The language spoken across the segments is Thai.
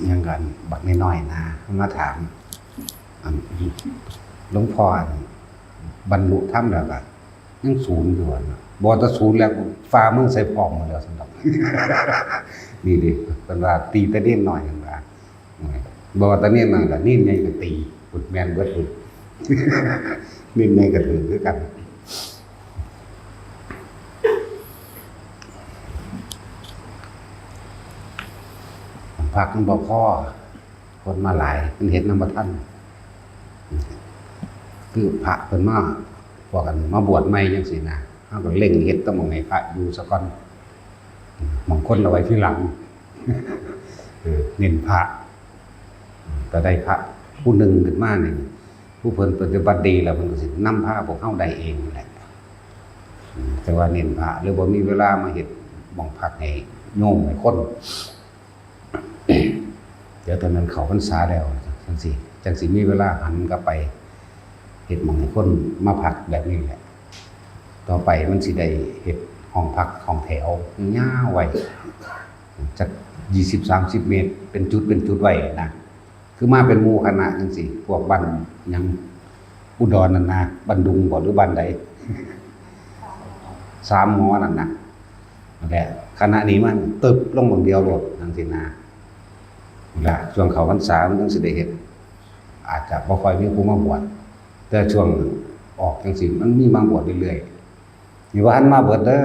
ยังกันบักน้อยๆนะมาถามหลวงพ่อบรรลุธรรมแล้วก็ยังศูนย์อยู่นะบ่ถ้าศูนย์แล้วฟ้าเมืองใส่พร้อมหมดแล้วสำหรับ นี่ดิเป็นว่าตีตะเด่นหน่อยกันว่าบ่ตะเด่นนั่นก็นิ่นใหญ่ก็ตีปุดแม่นเบิดปุด นิ่นใหญ่ก็ถือคือกันพักมันบ่พอคนมาหลายมันเห็นนำบ่ทันคือพระเพิ่นมาพวกกันมาบวชใหม่จังซี่นะเฮาก็เร่งเฮ็ดต้องหม้องให้พระอยู่ซะก่อนบางคนเอาไว้ทีหลังเน้นพระก็ได้พระผู้หนึงขึ้นมานี่ผู้เพิ่นปฏิบัติดีแล้วเพิ่นก็สินำพาพวกเฮาได้เองนั่นแหละแต่ว่าเน้นพระหรือบ่มีเวลามาเฮ็ดหม้องพักให้โยมให้คนเดี๋ยวตอนนั้นเขาพรรษาแล้วจังสิมีเวลาหันกลับไปเฮ็ดหม้องให้คนมาพักแบบนี้แหละต่อไปมันสิได้เฮ็ดห้องพักห้องแถวยาวไว้จัก20-30 เมตรเป็นจุดไว้นะคือมาเป็นหมู่คณะจังซี่พวกบ้านหยังอุดรนั่นนะบ้านดุงบ่หรือบ้านใด3 หอนั่นน่ะนั่นแหละคณะนี้มันตึบลงหม้องเดียวโลดจังซี่นะล่ะช่วงเข้าพรรษามันจังสิได้เฮ็ดอาจจะบ่ค่อยมีผู้มาบวชแต่ช่วงออกจังซี่มันมีมาบวชเรื่อยๆนี่ว่าหันมาเบิดเด้อ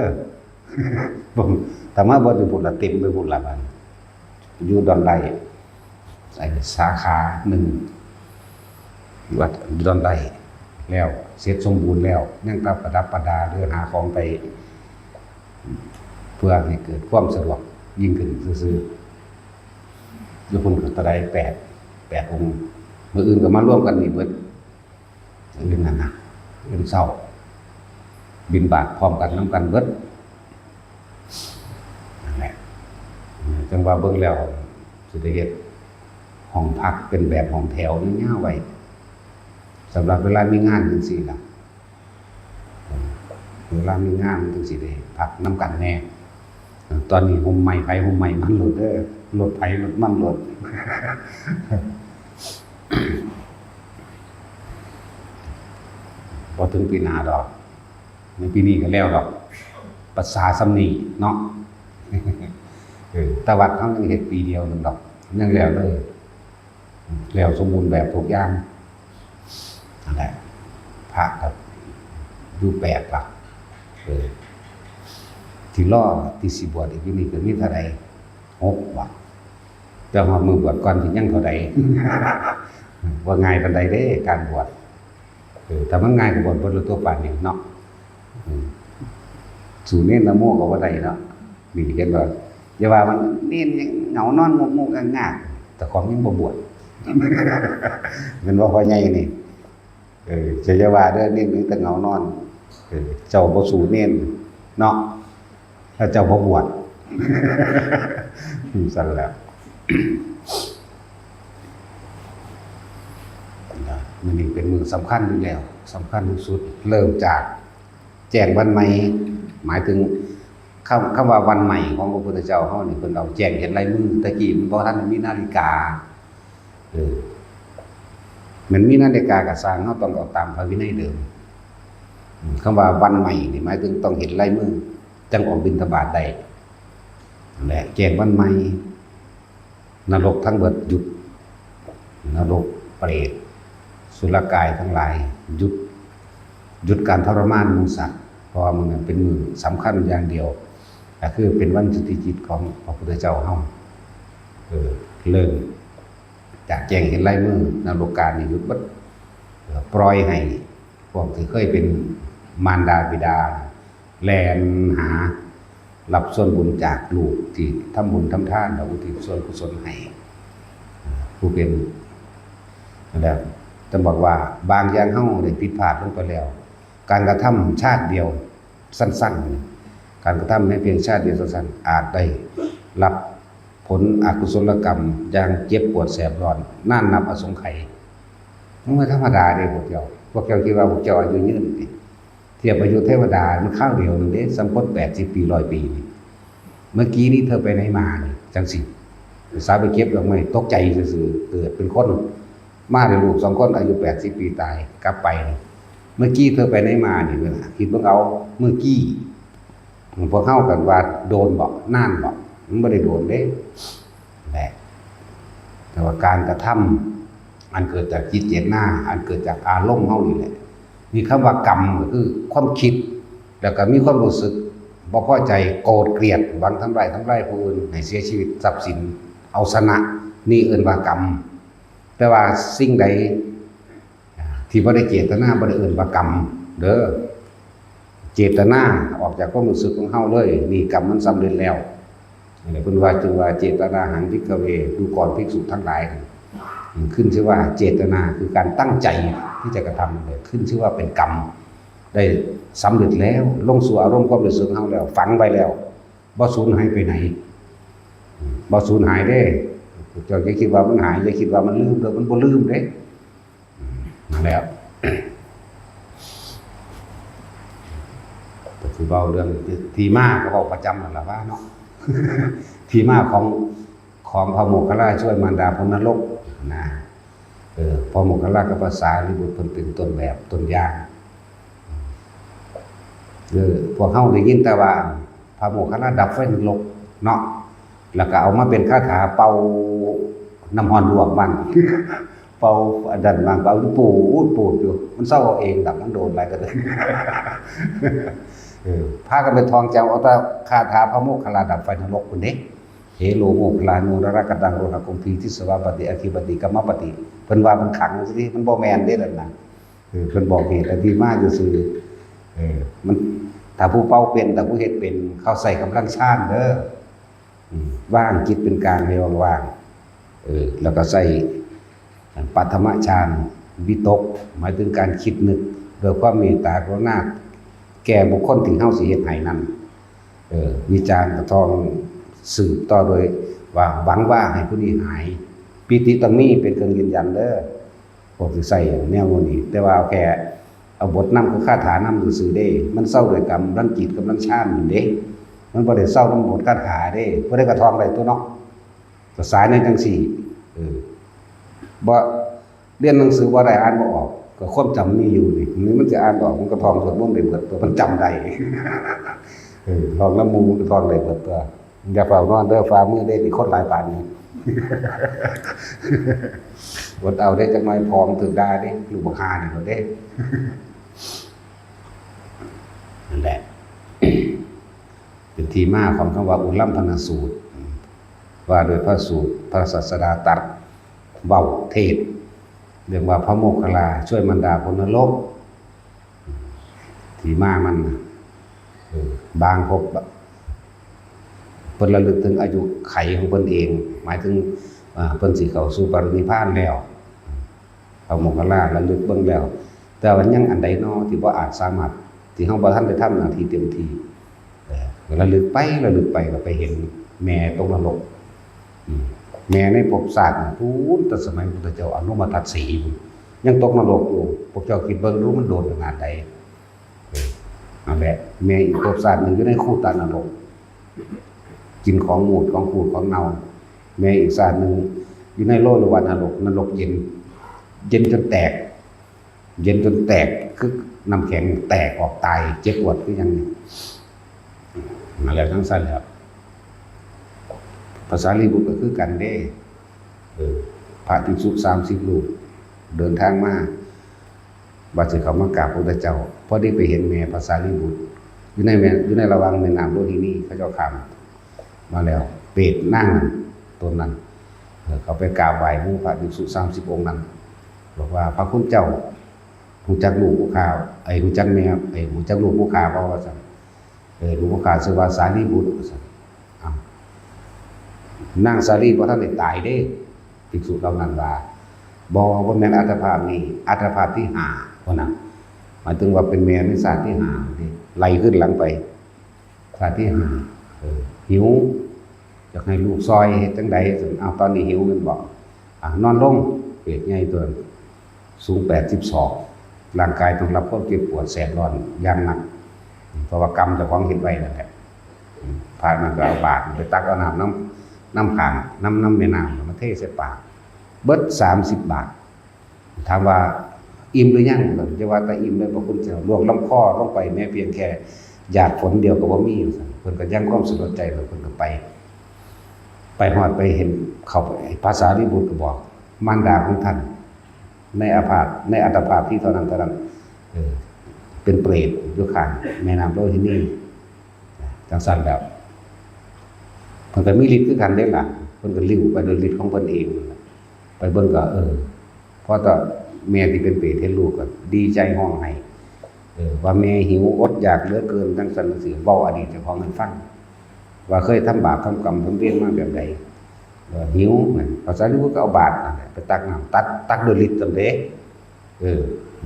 ถ้ามาเบิดอยู่พุ่นละเต็มไปพุ่นละบัดอยู่ดอนไร่ใส่สาขา1วัดดอนไร่แล้วเสร็จสมบูรณ์แล้วยังตาประดับประดาหรือหาของไปเพื่อให้เกิดความสะดวกยิ่งขึ้นซื่อๆอยู่พุ่นก็ตะได้8 องค์มื้ออื่นก็มาร่วมกันนี่เบิดอื่นนั่นน่ะอื่นเช้าบิณฑบาตพร้อมกันนำกันเบิดนั่นแหละจังว่าเบิ่งแล้วสิได้เฮ็ดห้องพักเป็นแบบห้องแถวยาวๆไว้สำหรับเวลามีงานจังซี่ล่ะเวลามีงานจังซี่ได้พักนำกันแน่ตอนนี้ห่มไม้ไผห่มไม้มันโลดเด้อรถไผรถมันโลด พอถึงปีหน้าดอกในปีนี้ก็แล้วดอกภาษาสำนีเนาะ แต่วัดเขายังเฮ็ดปีเดียวนึงดอกยังแล้วเลยแล้วสมบูรณ์แบบทุกอย่างนั่นแหละพระกับอยู่8 หลักที่ล่อที่สิบวชอีกนี่ก็มีเท่าใด6 วัดแต่ว่ามือบวชก่อนสิยังเท่าใด ว่าง่ายปานใดเด้การบวชแต่มันง่ายกว่าบวชตัวปานนี้เนาะสู่เน้นนะโมก็บ่ได้เนาะนี่เห็นว่าอย่าว่ามันเน้นยังเหงานอนงกๆงากๆแต่ของยังบ่บวช มันว่าพ่อใหญ่นี่จะอย่าว่าเด้อเน้นแต่เหงานอนเจ้าบ่สู่เน้นเนาะถ้าเจ้าบ่บวช สั่นแล้ว มื้อนี้เป็นมื้อสำคัญอยู่แล้วสำคัญที่สุดเริ่มจากแจ้งวันใหม่หมายถึงคำว่าวันใหม่ของพระพุทธเจ้าเฮานี่เพิ่นเอาแจ้งเห็นลายมือตะกี้มันบ่ทันมีนาฬิกามันมีนาฬิกาก็สร้างเฮาต้องเอาตามพระวินัยเดิมคำว่าวันใหม่นี่หมายถึงต้องเห็นลายมือจังออกบิณฑบาตได้นั่นแหละแจ้งวันใหม่นรกทั้งเบิดหยุดนรกเปรตสุรกายทั้งหลายหยุดการทรมานมูสัตว์เพราะว่ามันเป็นมือสำคัญอย่างเดียวก็คือเป็นวันสุทธิจิตของพระพุทธเจ้าเฮาเริ่มจากแจ้งเห็นลายมือนรกการนี่หยุดบัดปล่อยให้พวกที่เคยเป็นมารดาบิดาแล่นหารับส่วนบุญจากลูกที่ทำบุญทำทานแล้วอุทิศส่วนกุศลให้ผู้เป็นนั่นแหละจะบอกว่าบางอย่างเฮาได้ผิดพลาดลงไปแล้วการกระทำชาติเดียวสั้นๆการกระทำในเพียงชาติเดียวสั้นๆอาจได้รับผลอกุศลกรรมอย่างเจ็บปวดแสบร้อนน่านนับอสงไขยมันไม่ธรรมดาเด้พวกเจ้าคิดว่าพวกเจ้าอายุยืนนี่เทียบอายุเทวดามันข้าวเดียวนึงเด้สัมพศ80 ปี100 ปีนี่เมื่อกี้นี้เธอไปไหนมานี่จังสิ สาวไปเก็บดอกไม้ตกใจซื่อๆเกิดเป็นคนมาได้ลูก2 คนอายุ80 ปีตายกลับไปเมื่อกี้เธอไปไหนมานี่เวลาคิดเบิ่งเอาเมื่อกี้พวกเฮากันว่าโดนบ่นานบ่มันบ่ได้โดนเด้แหละแต่ว่าการกระทำอันเกิดจากจิตเจตนาอันเกิดจากอารมณ์เฮานี่แหละมีคำว่ากรรมก็คือความคิดแล้วก็มีความรู้สึกบ่พอใจโกรธเกลียดหวังทำร้ายผู้อื่นให้เสียชีวิตทรัพย์สินเอาชนะนี่เอิ้นว่ากรรมแต่ว่าสิ่งใดที่บ่ได้เจตนาบ่ได้เอิ้นว่ากรรมเด้อเจตนาออกจากความรู้สึกของเฮาเลยนี่กรรมมันสำเร็จแล้วนี่เพิ่นว่าจึงว่าเจตนาหังภิกขเวดูก่อนภิกษุทั้งหลายขึ้นชื่อว่าเจตนาคือการตั้งใจที่จะกระทำเลยขึ้นชื่อว่าเป็นกรรมได้สำเร็จแล้วลงสู่อารมณ์ความรู้สึกของเฮาแล้วฝังไว้แล้วบ่สูญหายไปไหนบ่สูญหายเด้เจ้าอย่าคิดว่ามันหายอย่าคิดว่ามันลืมเด้อมันบ่ลืมเด้นั่นแหละก็คือเว้าเรื่องที่มาก็เว้าประจำนั่นล่ะว่าเนาะ ที่มาของพระโมคคัลลาช่วยมารดาพ้นนรกนะพระโมคคัลลากับภาษาลิบุตรเพิ่นเป็นต้นแบบต้นอย่างพวกเฮาได้ยินแต่ว่าพระโมคคัลลาดับไฟนรกเนาะแล้วก็เอามาเป็นคาถาเป่าน้ำร้อนลวกมัน เป่าอันนั้นบางเป่าปูดอยู่มันเศร้าเองดับมันโดนอะไรก็เลยพากันไปทองเจ้าเอาแต่คาถาพระโมคคัลลาดับไฟนรกพุ่นเด้เหโลโมคลานุรรกตังโรหะกุมพีทิสวาปฏิอคิปติกัมมปฏิเพิ่นว่ามันขังสิมันบ่แม่นเด้นั่นน่ะเพิ่นบอกเหตุและที่มาซื่อมันถ้าผู้เป่าเป็นถ้าผู้เฮ็ดเป็นเขาใส่กำลังฌานเด้อว่างจิตเป็นกลางให้ว่างๆแล้วก็ใส่ปัทมฌานวิตกหมายถึงการคิดนึกโดยความเมตตากรุณาแก่บุคคลที่เฮาสิเฮ็ดให้นั่นวิจารณ์กระทองสืบต่อโดยว่าหวังว่าให้ผู้นี้หายปิติต้องมีเป็นเครื่องยืนยันเด้อพวกสิใส่แนวนี้แต่ว่าเอาแค่เอาบทนำคือคาถานำซื่อๆเด้มันเศร้าด้วยกรรมรังจิตกำลังฌานอยู่เด้มันบ่ได้เศร้านำบทคาถาเด้บ่ได้กระทองได้ตัวเนาะภาษาในจังซี่บ่เรียนหนังสือบ่ได้อ่านบ่ออกก็ความจำมีอยู่นี่มันจะอ่านออกมันกระทองสวดมนต์ได้เบิดตัวมันจำได้ลองน้ำมูกระทองได้เบิดตัวอย่าเฝ้านอนเด้อฟ้ามือได้มีคนหลายปานนี้อดเอาได้จังหน่อยพร้อมถึงได้ดิลูกบักฮานี่เด้นั่นแหละเป็นที่มาของคำว่าอุลัมพนสูตรว่าโดยพระสูตรพระศาสดาตรัสเว้าเทศเรื่องว่าพระโมคคัลลาช่วยมารดาพ้นนรกที่มามันบางพบเพิ่นระลึกถึงอายุไขของเพิ่นเองหมายถึงเพิ่นสิเข้าสู่ปรินิพพานแล้วพระโมคคัลลาระลึกเบิ่งแล้วแต่ว่ายังอันใดน้อที่บ่อาจสามารถที่เฮาบ่ทันได้ทำหน้าที่เต็มที่ระลึกไปก็ไปเห็นแม่ตกนรกแม่ในภพชาติพูนแต่สมัยพุทธเจ้าอนุมาทัสสียังตกนรกอยู่พวกเจ้าคิดเบิ่งรู้มันโดนขนาดใดนั่นแหละแม่อีกภพชาตินึงอยู่ในคูตานรกกินของหมูดของขูดของเน่าแม่อีกชาตินึงอยู่ในโลกหรือว่านรกเย็นจนแตกคือน้ำแข็งแตกออกตายเจ็บปวดคือยังนี่นั่นแหละทั้งสั้นครับภาษาลีบุตรก็คือกันเด้พระภิกษุ30 รูปเดินทางมาว่าจะเขามากราบพระพุทธเจ้าพอได้ไปเห็นแม่ภาษาลีบุตรอยู่ในระหว่างแม่น้ำโลหินีเขาเจ้าข้ามมาแล้วเปรตนั่งตัวนั้นเขาไปกราบไหว้หมู่พระภิกษุ30 องค์นั้นบอกว่าพระคุณเจ้าฮู้จักลูกผู้ข้าฮู้จักแม่ฮู้จักลูกผู้ข้าบ่ว่าซั่นลูกผู้ข้าชื่อว่าสารีบุตรว่าซั่นนางสารีบ่ทันได้ตายเด้ภิกษุเหล่านั้นว่าบ่แม่นอัตภาพนี้อัตภาพที่5ว่านั้นหมายถึงว่าเป็นแม่ในชาติที่5นี่ไล่ขึ้นหลังไปชาติที่5หิวอยากให้ลูกซอยเฮ็ดจังได๋เอาตอนนี้หิวแม่นบ่นอนลงเปรตใหญ่ตัวสูง82ร่างกายต้องรับความเจ็บปวดแสบร้อนอย่างหนักเพราะว่ากรรมเจ้าของเฮ็ดไว้นั่นแหละพระมันก็เอาบาตรไปตักเอาน้ น้ำขางน้ำแม่น้ำมาเทใส่ปากเบิด30 บาทถามว่าอิ่มหรือยังจะว่าแต่อิ่มเลยพระคุณเจ้าลวงลำคอลงไปแม้เพียงแค่หยาดฝนเดียวก็บ่มีเพิ่นก็ยังความสนใจเพิ่นก็ไปฮอดไปเห็นเขาภาษาลิบุตรก็บอกมารดาของท่านในอัตภาพที่เท่านั้นเป็นเปรตอยู่ข้างแม่น้ำโลหินีจังซั่นแล้วเพิ่นก็มีฤทธิ์คือกันได้ล่ะเพิ่นก็ลิ้วไปโดยฤทธิ์ของเพิ่นเองไปเบิ่งก็เพราะต่อแม่ที่เป็นเปรตเห็นลูกก็ดีใจร้องไห้ว่าแม่หิวอดอยากเหลือเกินจังซั่นสิเว้าอดีตเจ้าของให้ฟังว่าเคยทำบาปทำกรรมทำเวรมาแบบใดหิวภาษาลิบุตรก็เอาบาตรนั่นแหละไปตักน้ำตักโดยฤทธิ์ตำเด้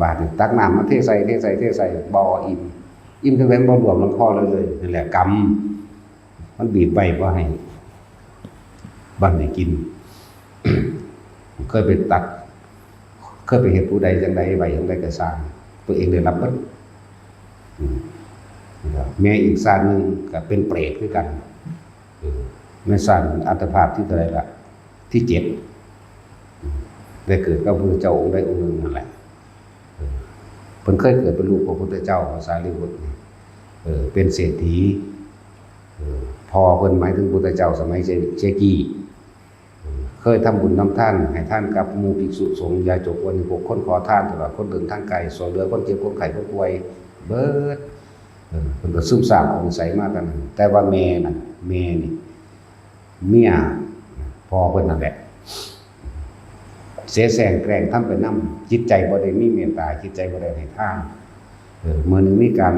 บาตรตักน้ำมาเทใส่บ่อิ่มจังได๋บ่รวมลำคอเลยนั่นแหละกรรมมันบีบไว้บ่ให้บันได้กิน เคยไปตักเคยไปเฮ็ดผู้ใดจังได๋ไว้จังได๋ก็สร้างตัวเองได้รับเบิดแม่อีกศาสตร์นึงก็เป็นเปรตคือกันในศาสตร์อัตภาพที่เท่าไหร่ล่ะที่7ได้เกิดกับพระพุทธเจ้าองค์ใดองค์หนึ่งนั่นแหละเพิ่นเคยเกิดเป็นลูกของพระพุทธเจ้าสารีบุตรเป็นเศรษฐีพอเพิ่นหมายถึงพุทธเจ้าสมัยเชกีเคยทำบุญทำทานให้ท่านกับหมู่ภิกษุสงฆ์ยาจกวัน6คนขอทานตลอดคนเดินทางไกลสอนเหลือคนเจ็บคนไข้คนป่วยเบิดเพิ่นก็ซึมซาบองค์ใสมากันแต่ว่าแม่นี่เมียพอเพิ่นนั่นแหละเสแสร้งแกล้งทำไปนำจิตใจบ่ได้มีเมตตาจิตใจบ่ได้ให้ทานมื้อนึงมีการ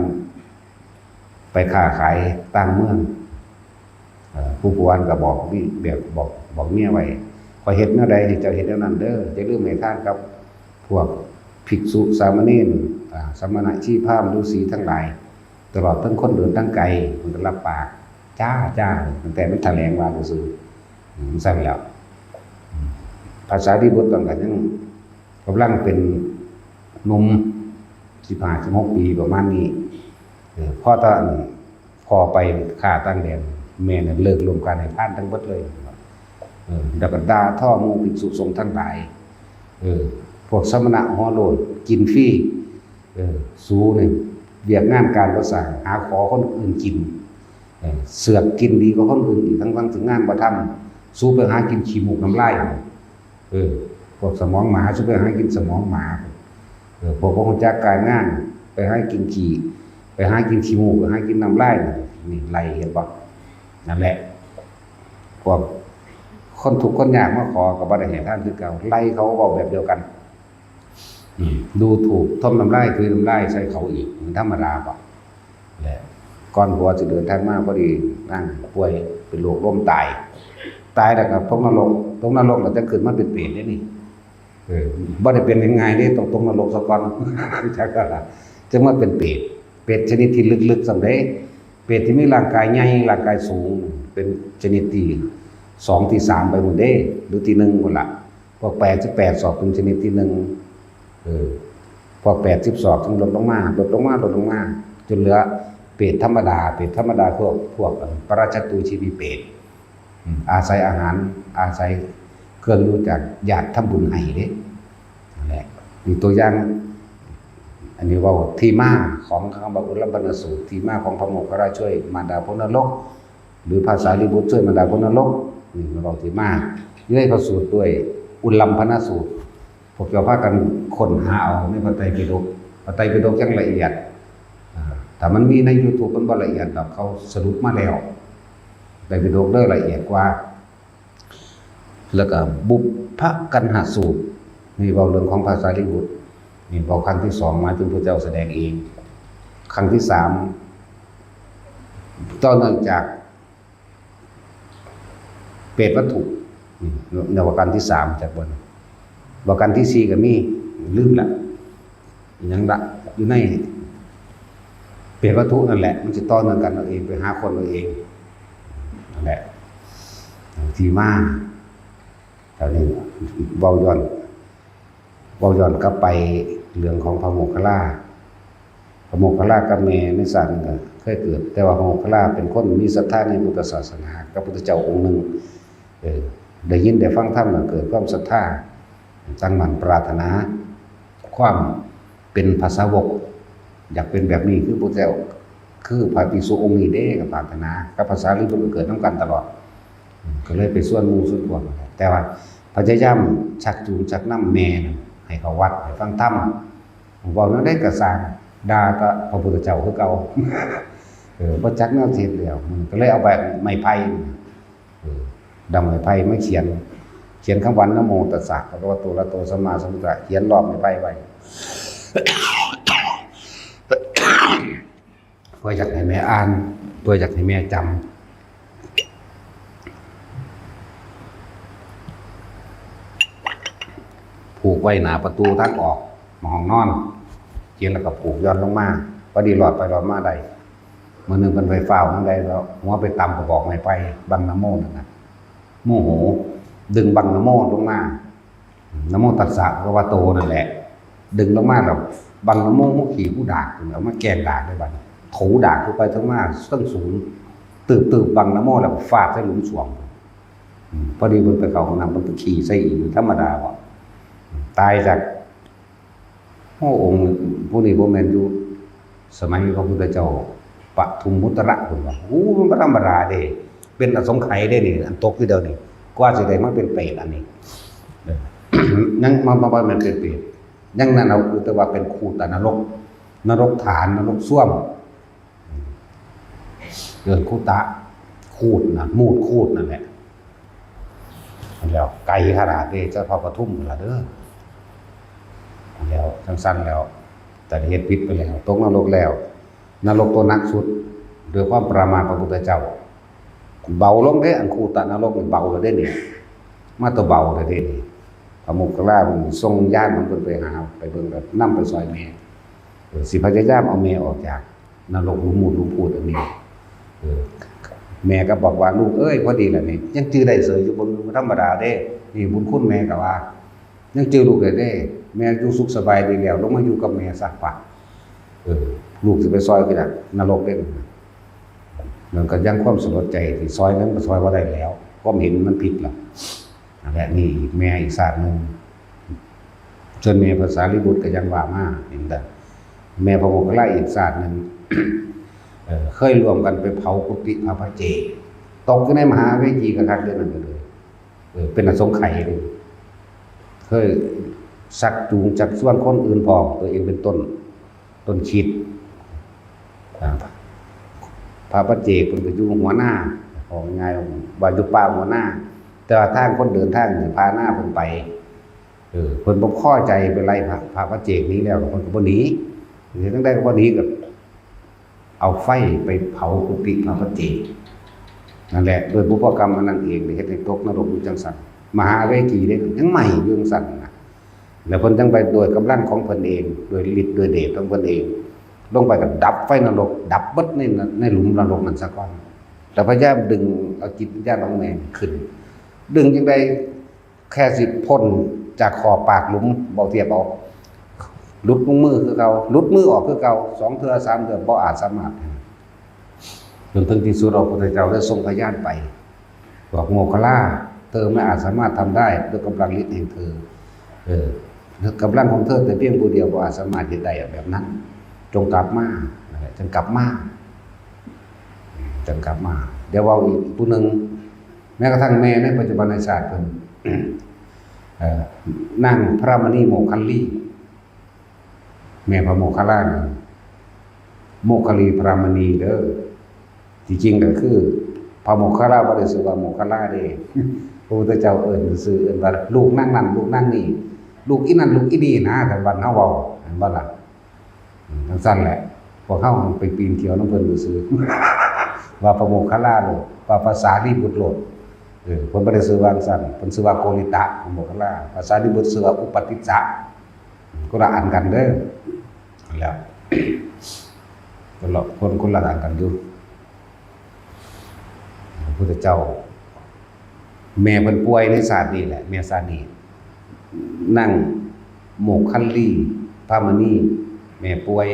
ไปค้าขายต่างเมืองผู้ปวนก็บอกแบบบอกเมียไว้ขอเฮ็ดแนวใดให้เจ้าเฮ็ดแนวนั้นเด้ออย่าลืมให้ทานกับพวกภิกษุสามเณรสมณะชีพราหมณ์ฤาษีทั้งหลายตลอดทั้งคนเดินทั้งไกลมันก็รับปากจ้าตั้งแต่มันแถลงว่าซื่อมันสั่นแล้วภาษาที่บทต่างกันยังกำลังเป็นหนุ่ม15-16 ปีประมาณนี้พ่อตอนพอไปฆ่าตั้งแดนแม่เนี่ยเลิกรวมกันให้ท่านทั้งหมดเลยแล้วก็ด่าท่อหมู่ภิกษุสงฆ์ทั้งหลายพวกสมณะหัวโลนกินฟรีสู้เนี่ยเวียกงานการบ่สร้างหาขอคนอื่นกินเสือกกินดีกว่าคนอื่นอีกทั้งถึงงานบ่ทำสู้ไปหากินขี้มูกน้ำลายพวกสมองหมาสู้ไปหากินสมองหมาพวกคนจักการงานไปหากินขี้ไปหากินขี้มูกไปหากินน้ำลายนี่ไล่เห็นบ่นั่นแหละพวกคนทุกข์คนยากมาขอก็บ่ได้ให้ท่านคือเก่าไล่เขาเว้าแบบเดียวกันดูถูกท่มน้ำลายคือน้ำลายใส่เขาอีกมันธรรมดาบ่แหละก่อนหัวสิเดินทางมาพอดีนั่งป่วยเป็นโรคลมตายแล้วก็ตกนรกแล้วจะขึ้นมาเป็นเปรตได้นี่บ่ได้เป็นง่ายๆเด้ต้องตกนรกซะก่อนจักก็ล่ะจึงมาเป็นเปรตชนิดที่ลึกๆสำเร็จเปรตที่มีร่างกายใหญ่ร่างกายสูงเป็นชนิดที่2ที่3ไปหมดเด้หรือที่1พุ่นล่ะพวก88ศอกเป็นชนิดที่1พวก80ศอกถึงลดลงมาจนเหลือเปรตธรรมดาพวกปราชตุชีวิเปรตอาศัยอาหารอาศัยเครื่องรู้จักญาติทำบุญให้เด้นั่นแหละมีตัวอย่างอันนี้ว่าที่มาของคำว่าอุลลบรรณสูตรที่มาของพระโมคคัลลาช่วยมารดาพ้นนรกหรือภาษาลิบุตรช่วยมารดาพ้นนรกนี่เราที่มาเยื่อพระสูตรด้วยอุลลัมพนสูตรพวกเจ้าพากันค้นหาเอาในพระไตรปิฎกอย่างละเอียดแต่มันมีใน YouTube มันบ่ละเอียดดอกเขาสรุปมาแล้วไตรปิฎกเด้อละเอียดกว่าแล้วก็บุพพกันหสูตรนี่เว้าเรื่องของภาษาลิบุตรนี่พอครั้งที่2มาถึงพระเจ้าแสดงเองครั้งที่3ต่อเนื่องจากเปรตวัตถุในวรรณที่3จากบนวรรณที่4ก็มีลืมละยังละอยู่ในเปรตวัตถุนั่นแหละมันจะต่อเนื่องกันเอาเองไปหาคนเอาเองนั่นแหละที่มาตอนนี้เว้าย้อนกลับไปเรื่องของพระโมคคัลลากับแม่ในศาสนาเคยเกิดแต่ว่าพระโมคคัลลาเป็นคนมีศรัทธาในพุทธศาสนากับพุทธเจ้าองค์หนึ่ง ได้ยินได้ฟังธรรมเกิดความศรัทธาตั้งมั่นปรารถนาความเป็นภาษาวกอยากเป็นแบบนี้คือพระเจ้าคือพระภิกษุองค์นี้เด้กับปรารถนากับภาษาลิบุตรเกิดน้ำกันตลอดก็เลยไปส่วนมูส่วนพวกแต่ว่าพยายามชักจูงชักน้ำแม่ให้เขาวัดให้ฟังธรรมบอกนั้นได้กระสางด่าก็พระพุทธเจ้าคือเก่าบ่จักแนวเทศแล้วก็เลยเอาแบบไม้ไผ่ดำไม้ไผ่ไม่เขียนคำวันนะโมตัสสะภะคะวะโตอะระหะโตสัมมาสัมพุทธัสสะเขียนรอบไม้ไผ่ไว้เพื่ออยากให้แม่อ่านเพื่ออยากให้แม่จำผูกไว้หน้าประตูทางออกห้องนอนเขียนแล้วก็ผูกย้อนลงมาพอดีหลอดไปหลอดมาได้มื้อนึงมันไปฝ้าวนั่นได้แล้วหัวไปตำก็บอกไม่ไปบังนะโมนั่นน่ะโมโหดึงบังนะโมลงมานะโมตัสสะภะคะวะโตนั่นแหละดึงลงมาแล้วบังนะโมมุขีผู้ดากเอามาแกงดากได้บัดถูดากขึ้นไปทั้งมาต้นสูงตืบบังนะโมแล้วฟาดใส่หลุมสวงพอดีมันไปเข้าห้องน้ำมันไปขี่ใส่อีกธรรมดาบ่ตายจากพระองค์ผู้นี้บ่แม่นอยู่สมัยพระพุทธเจ้าปทุมมุตระพุ่นว่ามันบ่ธรรมดาเด้เป็นอสงไขยได้นี่อันตกอยู่เดียวนี่กว่าสิได้มาเป็นเปรตอันนี้ยังมาบ่แม่นเป็นเปรตยังนั่นเอาคือแต่ว่าเป็นคูตนรกฐานนรกส้วมเกินคูตะคูดนะมูดคูดนั่นแหละแล้วไกลขนาดนี้เจ้าพ่อปทุมล่ะเด้อแล้วสั้นๆแล้วแต่เฮ็ดผิดไปแล้วตกนรกแล้วนรกตัวนักสุดด้วยความประมาทพระพุทธเจ้าเบาลงเด้อันคูตะนรกนี่เบาแล้วเด้นี่มาตัวเบาแล้วเด้นี่พระโมคคัลลามันทรงญาติมันเพิ่นไปหาไปเบิ่งแบบนำไปซอยแม่สิพยายามเอาแม่ออกจากนรกหลุมมูดหลุมพูดอันนี้แม่ก็บอกว่าลูกเอ้ยพอดีแหละนี่ยังจื้อได้เสยอยู่บนธรรมดาเด้นี่บุญคุณแม่ก็ว่ายังจื้อลูกได้เด้แม่อยู่สุขสบายดีแล้วลงมาอยู่กับแม่สักพักลูกสิไปซอยคือน่ะนรกเด้มันก็ยังความสลดใจที่ซอยนั้นก็ซอยบ่ได้แล้วความเห็นมันผิดล่ะและนี่อีกแม่อีกศาสตร์นึงจนแม่ภาษาลิบุตรก็ยังว่ามาเห็นแต่แม่พระโมคคัลลาอีกศาสตร์นึงเคยรวมกันไปเผากุฏิพระปัจเจกตกในมหาเวทีกระทักเรื่องนั้นเลยเป็นอสงไขยเลยเคยสักจูงจักส่วนคนอื่นพอตัวเองเป็นต้นคิดพระปัจเจกเป็นอยู่หัวหน้าของไงว่าอยู่ป่าหัวหน้าแต่ว่าทางคนเดินทางสิพาหน้าเพิ่นไปเพิ่นบ่พอใจไปไล่พระปัจเจกนี้แล้วเพิ่นก็บ่หนีทั้งได้ก็บ่หนีก็เอาไฟไปเผากุฏิพระปัจเจกนั่นแหละโดยบุพกรรมอันนั้นเองเฮ็ดให้ตกนรกอยู่จังซั่นมหาเวทีได้ยังใหม่อยู่จังซั่นนะแล้วเพิ่นจังไปโดยกำลังของเพิ่นเองโดยฤทธิ์โดยเดชของเพิ่นเองลงไปก็ดับไฟนรกดับเบิดในหลุมนรกนั้นซะก่อนแต่พยายามดึงเอาจิตวิญญาณของแม่ขึ้นดึงจังได๋แค่สิพ้นจากขอบปากหลุมบ่เทียบเอาหลุดมือคือเก่าหลุดมือออกคือเก่า2เทื่อ3เทื่อบ่อาจสามารถจนถึงที่สุดพระพุทธเจ้าได้ทรงพยานไปบอกโมคคัลลาเธอไม่อาจสามารถทำได้ด้วยกำลังฤทธิ์แห่งเธอกำลังของเธอแต่เพียงผู้เดียวบ่อาจสามารถเฮ็ดได้แบบนั้นจงกลับมาจงกลับมาเดี๋ยวว่าอีกผู้นึงแม้กระทั่งแม่ในปัจจุบันในศาสตร์เพิ่นนั่งพระมณีโมคคัลลีแม่พระโมคคัลลาโมคคัลลีพระมณีเด้อจริงๆก็คือพระโมคคัลลาบ่ได้ชื่อว่าโมคคัลลาเด้พระพุทธเจ้าเอิ้นชื่อเอิ้นว่าลูกนั่งนั่นลูกนั่งนี่ลูกอีนั่นลูกอีนี่นะแต่วันเฮาเว้าเห็นบ่ล่ะจังซั่นแหละพวกเฮาไปปีนเขียวนำเพิ่นซื่อว่าพระโมคคัลลาโลดว่าภาษาลิบุตรโลดเพิ่นบ่ได้ชื่อว่าจังซั่นเพิ่นชื่อว่าโกริตะพระโมคคัลลาภาษาลิบุตรชื่อว่าอุปติจจะคนละอันกันเด้อแล้วคนละอันกันอยู่พระพุทธเจ้าแม่เพิ่นป่วยในศาสตร์นี้แหละแม่ศาสตร์นี้นั่งโมคคัลลีพระมณีแม่ป่วย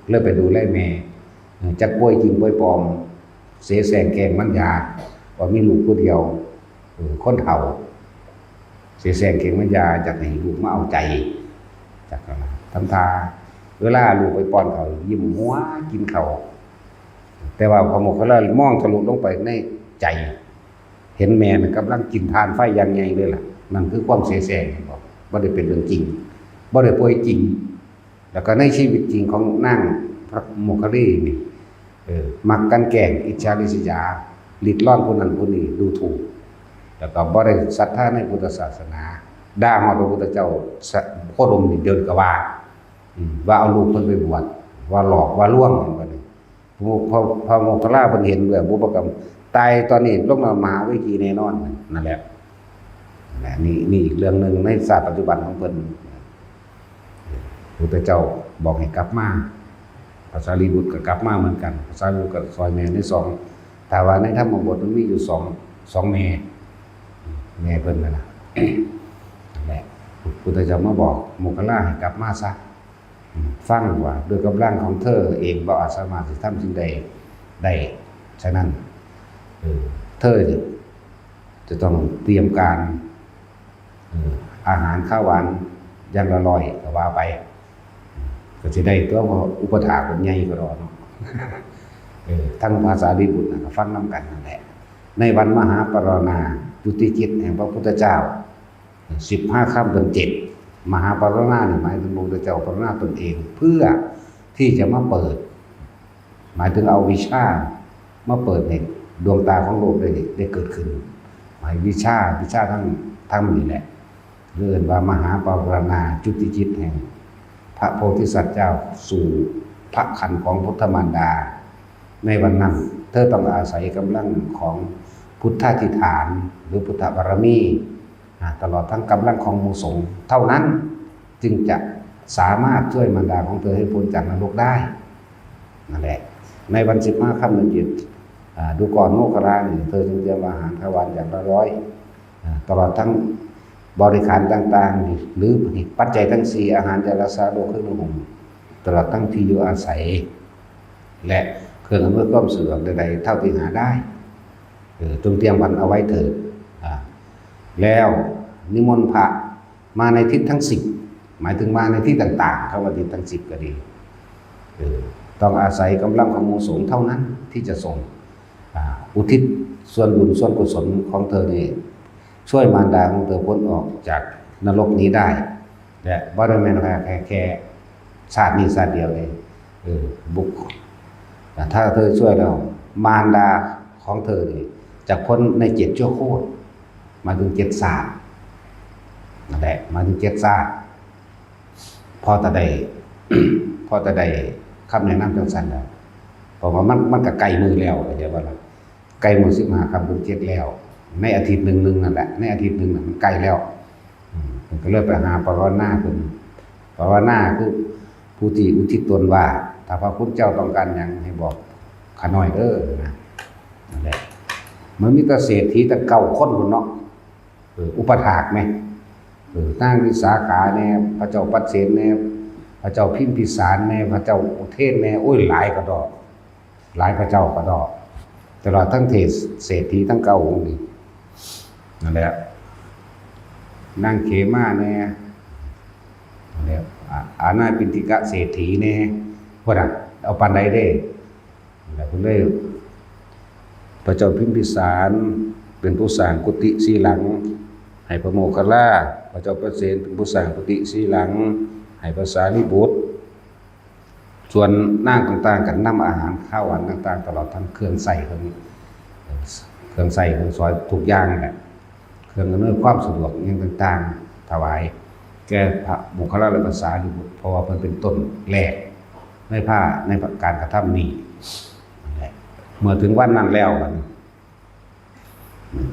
เลยไปดูแลแม่จักป่วยจริงป่วยปลอมเสแสร้งแกล้งมันยาว่ามีลูกผู้เดียว คนเฒ่าเสียแสงเข่งมันยาจากให้ลูกมาเอาใจจากนั้นทำทาเวลาลูกไปป้อนเขายิ้มหัวกินเขาแต่ว่าพอหมกเขาแล้วมองทะลุลงไปในใจ เห็นแม่มันกำลังกินทานไฟอย่างไงเลยล่ะนั่นคือความเสียแสงบอกบ่ได้เป็นเรื่องจริงบ่ได้ป่วยจริงแล้วก็ในชีวิตจริงของนางพระโมคคัลลีนี่มักกันแกล้งอิจฉาริษยาลิดล่อนคนนั้นคนนี้ดูถูกแล้วก็บ่ได้ศรัทธาในพุทธศาสนาด่าฮอดพระพุทธเจ้าโคดมนี่เดินก็ว่าเอาลูกเพิ่นไปบวชว่าหลอกว่าลวงนั่นบัดนี้พระโมคคัลลาเพิ่นเห็นด้วยบุพกรรมตายตอนนี้ลงมหาวิธีแน่นอนนั่นแหละนี่อีกเรื่องนึงในศาสตร์ปัจจุบันของเพิ่นพระพุทธเจ้าบอกให้กลับมาพระสารีบุตรก็กลับมาเหมือนกันพระสารีบุตรก็ซอยแม่ใน2แต่ว่าในธรรมบทมันมีอยู่2แม่เพิ่นนั่นน่ะนั่นแหละพระพุทธเจ้ามาบอกโมคคัลลาให้กลับมาซะฟังว่าด้วยกำลังของเธอเองบ่อาจสามารถสิทำสิ่งใดได้ฉะนั้นเธอจะต้องเตรียมการอาหารข้าวหวานอย่างละร้อยก็ว่าไปก็จะได้ตัวอุปถากคนใหญ่ก็รอเนาะทั้งภาษาลีบุตรก็ฟังน้ำกันนั่นแหละในวันมหาปรณาจุติจิตแห่งพระพุทธเจ้า15 ค่ำเดือน 7มหาปรณาหมายถึงพระพุทธเจ้าปรณาตนเองเพื่อที่จะมาเปิดหมายถึงเอาวิชามาเปิดให้ดวงตาของโลกได้เกิดขึ้นหมายวิชาทั้งนี้แหละเรียกว่ามหาปรณาจุติจิตแห่งพระโพธิสัตว์เจ้าสู่พระคันของพุทธมารดาในวันนั้นเธอต้องอาศัยกำลังของพุทธาธิฐานหรือพุทธบารมีตลอดทั้งกำลังของหมู่สงฆ์เท่านั้นจึงจะสามารถช่วยมารดาของเธอให้พ้นจากนรกได้นั่นแหละในวัน15 ค่ำเดือน 7ดูก่อนโมคคัลลาเนี่ยเธอจึงเตรียมอาหารข้าวหวานอย่างละร้อยตลอดทั้งบริการต่างๆหรือปัจจัยทั้ง4อาหารยารักษาโรคเครื่องนุ่งห่มตลอดทั้งที่อยู่อาศัยและเครื่องอำนวยความสะดวกใดๆเท่าที่หาได้จงเตรียมวันเอาไว้เถิดแล้วนิมนต์พระมาในทิศทั้ง10หมายถึงมาในที่ต่างๆเข้ามาทิศทั้ง10ก็ดีต้องอาศัยกำลังของหมู่สงฆ์เท่านั้นที่จะส่งอุทิศส่วนบุญส่วนกุศลของเธอนี่ช่วยมารดาของเธอพ้นออกจากนรกนี้ได้และบ่ได้แม่นแค่ชาตินี้ชาติเดียวเองบุคถ้าเธอช่วยแล้วมารดาของเธอนี่จะพ้นใน7 ชั่วโคตรมาถึง7 ศาสตร์นั่นแหละมาถึง7 ศาสตร์พอจะได้คำแนะนำจังซั่นแล้วเพราะว่ามันก็ไกลมือแล้วเดี๋ยวว่าล่ะไกลมือ15 ค่ำเดือน 7แล้วในอาทิตย์หนึ่งนั่นแหละในอาทิตย์หนึ่งมันใกล้แล้วผมก็เลยไปหาปรณาคุณปรณาคือผู้ที่อุทิศตนว่าถ้าพระพุทธเจ้าต้องการอย่างให้บอกขาน้อยนะนั่นแหละมันมีแต่เศรษฐีแต่เก่าคนคนเนาะอุปถากไหมนางวิสาขาแน่พระเจ้าปัสเสนแน่พระเจ้าพิมพิสารแน่พระเจ้าอุเทศแน่โอ้ยหลายกระดอกหลายพระเจ้ากระดอกตลอดทั้งเศรษฐีทั้งเก่าองค์นี้นั่นแหละนางเขมาแน่นั่นแหละอาณาปินติกะเศรษฐีแน่พวกนั้นเอาปานใดได้แล้วคุณได้พระเจ้าพิมพิสารเป็นผู้สร้างกุฏิ4 หลังให้พระโมคคัลลาพระเจ้าปัสเสนเป็นผู้สร้างกุฏิ4 หลังให้พระสารีบุตรส่วนนางต่างๆกันนำอาหารข้าวหวานต่างๆตลอดทั้งเครื่องใส่เครื่องใส่เครื่องซอยทุกอย่างแหละเครื่องอำนวยความสะดวกอย่างต่างๆถวายแก่พระโมคคัลลาและพระสารีบุตรเพราะว่ามันเป็นต้นแรกในการกระทำนี้เมื่อถึงวันนั้นแล้ว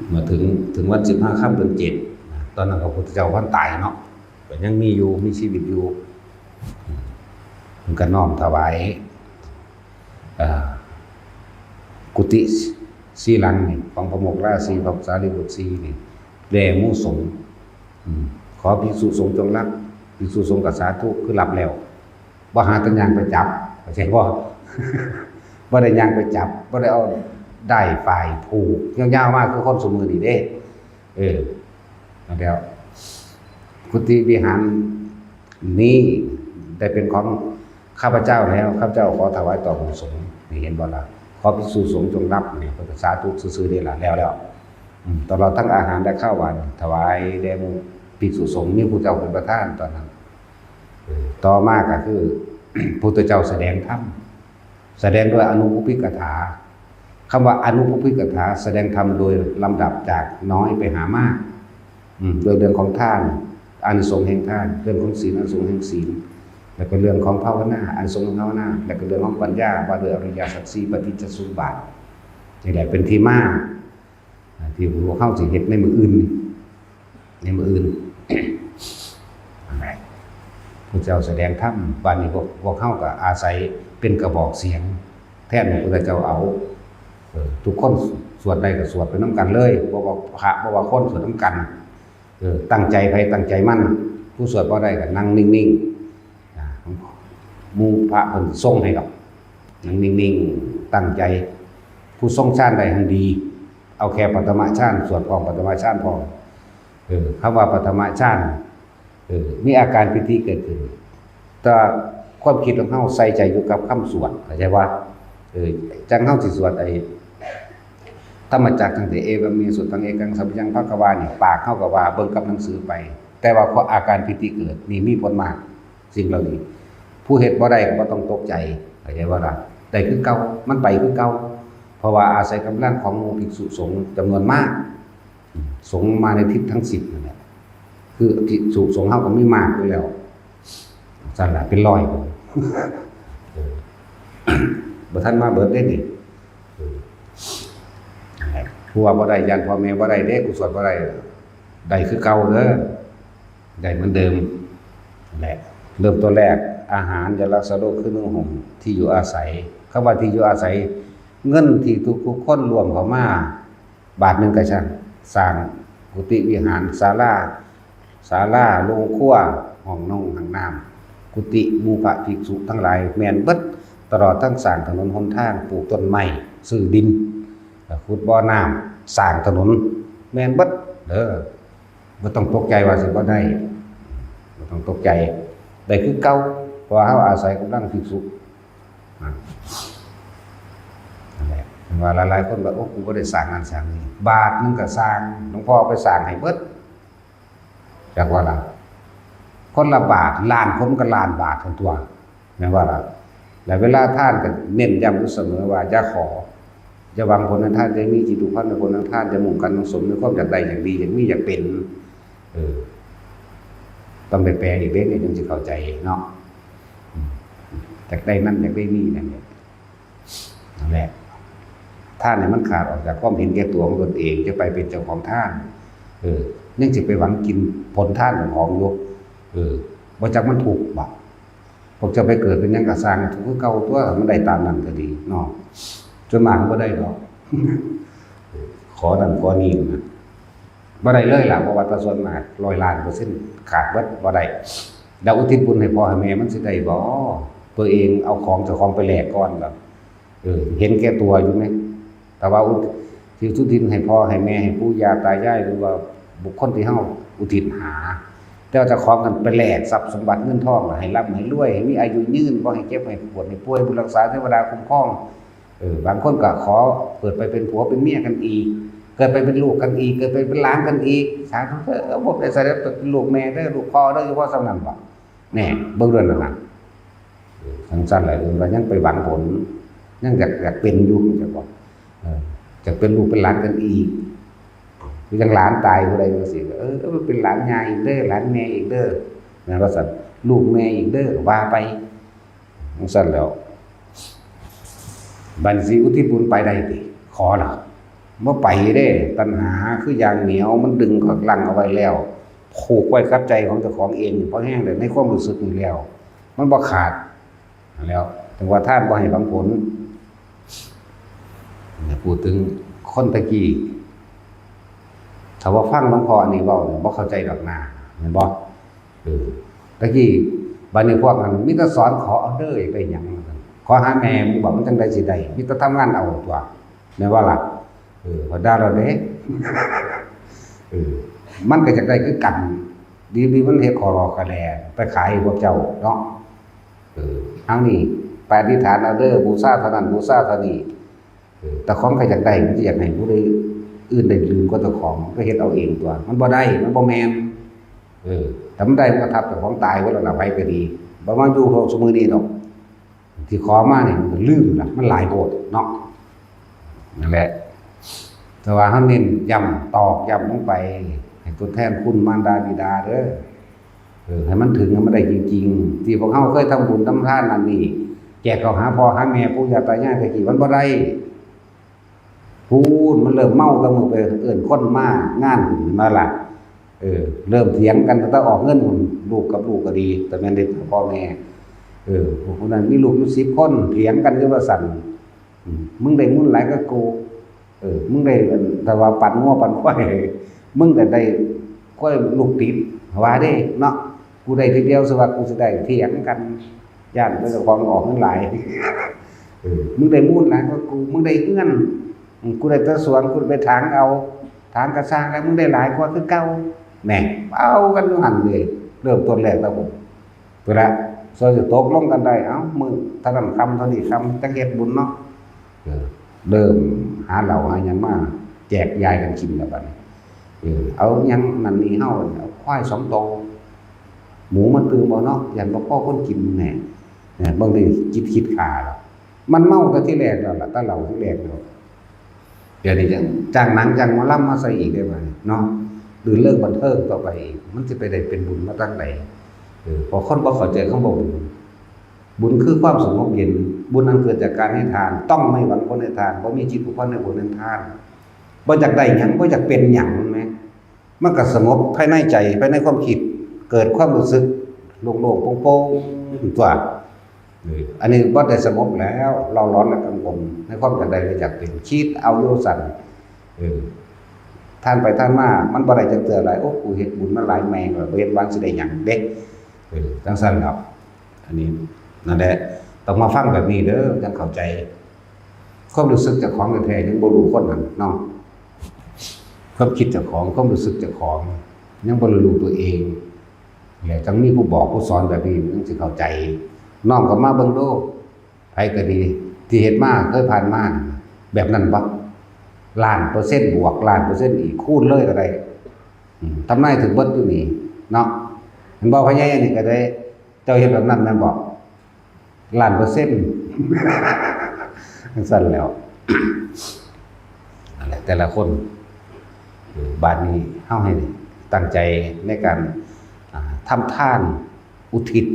เมื่อถึงวัน15 ค่ำเดือน 7ตอนนั้นพระพุทธเจ้าท่านตายเนาะก็ยังมีชีวิตอยู่มันก็น้อมถวายกุฏิ4 หลังนี่ของพระโมคคัลลา4พระสารีบุตร4นี่แด่หมู่สงฆ์ขอภิกษุสงฆ์จงรับภิกษุสงฆ์ก็สาธุคือรับแล้วบ่หาตัญญางไปจับเข้าใจบ่บ่ได้ย่างไปจับบ่ได้เอาได้ฝ่ายผูกยาวๆมากคือคนสมือนี่เด้ แล้วกุฏิวิหารนี้ได้เป็นของข้าพเจ้าแล้วข้าพเจ้าขอถวายต่อพระสงฆ์นี่เห็นบ่ล่ะขอภิกษุสงฆ์จงรับนี่ภาษาทุกซื่อๆนี่ล่ะแล้วตลอดทั้งอาหารและข้าวหวานถวายแด่หมู่ภิกษุสงฆ์มีผู้เจ้าเป็นประธานตอนนั้นต่อมาก็คือ พุทธเจ้าแสดงธรรมแสดงด้วยอนุภุพิกถาคำว่าอนุภุพิกถาแสดงธรรมโดยลำดับจากน้อยไปหามากโดยเรื่องของท่านอานิสงส์แห่งท่านเรื่องของศีลอานิสงส์แห่งศีลแล้วก็เรื่องของภาวนาอานิสงส์ของภาวนาแล้วก็เรื่องของปัญญาว่าด้วยอริยสัจสี่ปฏิจจสมุปบาทนี่แหละเป็นที่มาที่พวกเข้าสิเฮ็ดในมืออื่นพระเจ้าแสดงธรรมบานนี้พวกเข้าก็อาศัยเป็นกระบอกเสียงแทนพระเจ้าเอาทุกคนสวดใดก็สวดไปน้ำกันเลยบ่ว่าพระบ่ว่าคนสวดน้ำกันตั้งใจไปตั้งใจมั่นผู้สวดบ่ได้ก็นั่งนิ่งๆหมู่พระเพิ่นทรงให้ดอกนั่งนิ่งๆตั้งใจผู้ทรงฌานได้ทันดีเอาแค่ปฐมฌานสวดพร้อมปฐมฌานพร้อมคำว่าปฐมฌานมีอาการปิติเกิดขึ้นแต่ความคิดของเฮาใส่ใจอยู่กับคำสวดเข้าใจว่าจังเฮาสิสวดธรรมจักรตั้งแต่เอวเมสุตังเอกังสัพยังภควานี่ปากเฮาก็ว่าเบิ่งกับหนังสือไปแต่ว่าพออาการปิติเกิดนี่มีผลมากสิ่งเหล่านี้ผู้เฮ็ดบ่ได้ก็บ่ต้องตกใจเข้าใจว่าล่ะได้คือเก่ามันไปคือเก่าเพราะว่าอาศัยกำลังของหมู่ภิกษุสงฆ์จำนวนมากสงฆ์มาในทิศทั้ง10นั่นแหละคือภิกษุสงฆ์เฮาก็มีมากอยู่แล้วสั่นล่ะเป็นร้อยบ่ทันมาเบิดได้นี่ผู้ว่าบ่ได้ยันพ่อแม่บ่ได้เด้กุศลบ่ได้ได้คือเก่าเด้อได้เหมือนเดิมนั่นแหละเริ่มต้นแรกอาหารยารักษาโรคคือนุ่งห่มที่อยู่อาศัยคำว่าที่อยู่อาศัยเงินที่ทุกคนรวมเข้ามาบาทนึงก็ช่างสร้างกุฏิวิหารศาลาโรงครัวห้องน้องห้องน้ำกุฏิหมู่พระภิกษุทั้งหลายแม่นเบิดตลอดทั้งสร้างถนนหนทางปลูกต้นไม้ซื้อดินขุดบ่อน้ำสร้างถนนแม่นเบิดเด้อบ่ต้องตกใจว่าสิบ่ได้บ่ต้องตกใจได้คือเก่าเพราะเฮาอาศัยกำลังภิกษุนั่นแหละว่าหลายๆคนว่าโอ้กูบ่ได้สร้างนั่นสร้างนี่บาทนึงก็สร้างหลวงพ่อไปสร้างให้เบิดจักว่าล่ะคนละบาทล้านคนก็ล้านบาททั้งตัวแม่นว่าล่ะแล้วเวลาท่านก็เน้นย้ำอยู่เสมอว่าอย่าขอจะหวังผลนั้นท่านจะมีจิตอุพันธ์ในผลนั้นท่านจะมุ่งกันสมในความอยากได้อย่างดีอย่างมีอยากเป็นต้องไปแปลอีกเรื่องนึงจึงจะเข้าใจเนาะอยากได้นั่นอยากได้นี่นั่นแหละท่านเนี่ยมันขาดออกจากความเห็นแก่ตัวของตนเองจะไปเป็นเจ้าของท่านยังจะไปหวังกินผลท่านของยกว่าจากมันถูกบ่พวกจะไปเกิดเป็นยังกระสร้างถูกเก่าตัวมันได้ตามนั้นก็ดีเนาะจนมาก็ได้หรอกขอนั่นขอนี่นะบ่ได้เลยล่ะเพราะว่าส่วนมาก100% ขาดเบิดบ่ได้แล้วอุทิศบุญให้พ่อให้แม่มันสิได้บ่ตัวเองเอาของเจ้าของไปแลกก่อนแบบเห็นแก่ตัวอยู่มั้ยแต่ว่าที่อุทิศให้พ่อให้แม่ให้ปู่ย่าตายายหรือว่าบุคคลที่เฮาอุทิศหาแต่ว่าเจ้าของกันไปแลกทรัพย์สมบัติเงินทองให้ร่ำให้รวยให้มีอายุยืนบ่ให้เจ็บให้ปวดให้ป่วยบุญรักษาเทวดาคุ้มครองบางคนก็ขอเกิดไปเป็นผัวเป็นเมียกันอีกเกิดไปเป็นลูกกันอีกเกิดไปเป็นหลานกันอีกสาธุเด้อบ่ได้ใส่เป็นลูกแม่เด้อลูกพ่อเด้อเฉพาะสำนั้นบ่แน่เบิ่งเรื่องนั้นน่ะสั้นๆหลายเรื่องว่ายังไปหวังผลยังอยากเป็นอยู่จังบ่จะเป็นลูกเป็นหลานกันอีกคือจังหลานตายบ่ได้จังซี่เป็นหลานยายอีกเด้อหลานแม่อีกเด้อนั่นว่าซั่นลูกแม่อีกเด้อว่าไปจังซั่นแล้วบัญชีอุทิศบุญไปได้ติขอล่ะบ่ไปเด้ตัณหาคืออย่างเหนียวมันดึงข้างหลังเอาไว้แล้วผูกไว้กับใจของเจ้าของเองเพราะแห้งเลยในความรู้สึกนี่แล้วมันบ่ขาดแล้วถึงว่าท่านบ่ให้หวังผลพูดถึงคนตะกี้ถ้าว่าฟังหลวงพ่อนี่เว้าบ่เข้าใจดอกนาแม่นบ่ตะกี้บัดนี้พวกนั้นมีแต่สอนขอเอาเด้อไปหยังขอหาแม่มึงบอกมันจังได๋สิได้มีแต่ทำงานเอาตัวแม่นว่าล่ะพอได้แล้วเด้ มันก็จะได้คือกันดีมันเฮ็ดขอรอกระแลไปขายพวกเจ้าเนาะเอานี่ไปอธิษฐานเอาเด้อบูชาเท่านั้นบูชาเท่านี้แต่ของใครอยากได้มันจะอยากให้ผู้ใดอื่นได้ลืมก็เจ้าของก็เฮ็ดเอาเองตัวมันบ่ได้มันบ่แม่นแต่มันได้มันก็ทับแต่ของตายไว้แล้วล่ะไปก็ดีบ่มาอยู่พวกสมือนี้ดอกที่ขอมาเนี่ยมันลืมล่ะมันหลายโบสถ์เนาะนั่นแหละแต่ว่าเฮาเน้นย้ำตอกย้ำลงไปให้ตัวแทนคุณมารดาบิดาเด้อให้มันถึงให้มันได้จริงๆที่พวกเฮาเคยทำบุญทำทานนั่นนี่แจกเข้าหาพ่อหาแม่ปู่ย่าตายายแต่กี่มันบ่ได้พูดมันเริ่มเมาตั้งมือไปเอิ้นคนมางานมาล่ะเริ่มเถียงกันตั้งออกเงินลูกกับลูกก็ดีแต่แม่นได้พ่อแม่พวกนั้นมีลูกอยู่10คนเถียงกันอยู่ว่าสั่นมึงได้มุ่นหลายก็กูมึงได้แต่ว่าปั่นง้อปั่นควายมึงแต่ได้ก็ลูกติดว่าเด้เนาะกูได้ทีเดียวสวัสดิ์กูสิได้เถียงกันย่านเจ้าของออกเงินหลายมึงได้มุ่นหลายก็กูมึงได้เงินกูได้ตะสวนกูไปถางเอาถางกระสร้างแล้วมึงได้หลายกว่าคือเก่าแหน่เอากันอยู่หั่นเลยเริ่มต้นแรกแล้วผมเวลาซอยจะตกลงกันได้เอ้ามึงเท่านั้นคำเท่านี้คำจังเฮ็ดบุญเนาะเริ่มหาเหล่าหาหยังมาแจกยายกันกินแล้วบัดนี้เอาหยังนั่นนี่เฮาเอาควาย2ตัวหมูมันตื่นบ่เนาะอย่างบ่พอคนกินแหน่บางทีคิดขาแล้วมันเมาแต่ที่แรกแล้วล่ะแต่เหล้าที่แรกแล้วเดี๋ยวนี้จังจ้างหนังจ้างหมอลำมาใส่อีกได้บ่เนาะหรือเลิกบันเทิงต่อไปมันสิไปได้เป็นบุญมาตั้งใดพอคนบ่เข้าใจคำว่าบุญคือความสงบเย็นบุญนั้นเกิดจากการให้ทานต้องไม่หวังผลในทานบ่มีจิตผูกพันในผลในทานบ่อยากได้หยังบ่อยากเป็นหยังแม้มันก็สงบภายในใจภายในความคิดเกิดความรู้สึกโล่งๆโปร่งๆตัวอันนี้บ่ได้สงบแล้วเราร้อนและกังวลในความอยากได้อยากเป็นคิดเอาโยสั่นท่านไปท่านมามันบ่ได้จักเทื่อหลายโอ้กูเฮ็ดบุญมาหลายแมงแล้วบ่เฮ็ดวันสิได้หยังเด้จังซั่นครับอันนี้นั่นแหละต้องมาฟังแบบนี้เด้อจังเข้าใจความรู้สึกเจ้าของแท้ๆยังบ่รู้คนนั้นเนาะความคิดเจ้าของความรู้สึกเจ้าของยังบ่รู้ตัวเองแล้วจังมีผู้บอกผู้สอนแบบนี้มันสิเข้าใจน้องก็มาเบิ่งดูไผก็ดีที่เฮ็ดมาเคยผ่านมาแบบนั้นบ่ล้านเปอร์เซ็นต์บวกล้านเปอร์เซ็นต์อีกคูณเลยก็ได้ทำนายถึงเบิดอยู่นี่เนาะเห็นบ่พ่อใหญ่นี่ก็ได้เจ้าเฮ็ดแบบนั้นแม่นบ่ล้านเปอร์เซ็นต์สั่นแล้วนั่นแหละแต่ละคนบาดนี้เฮาให้ตั้งใจในการทำทานอุทิศ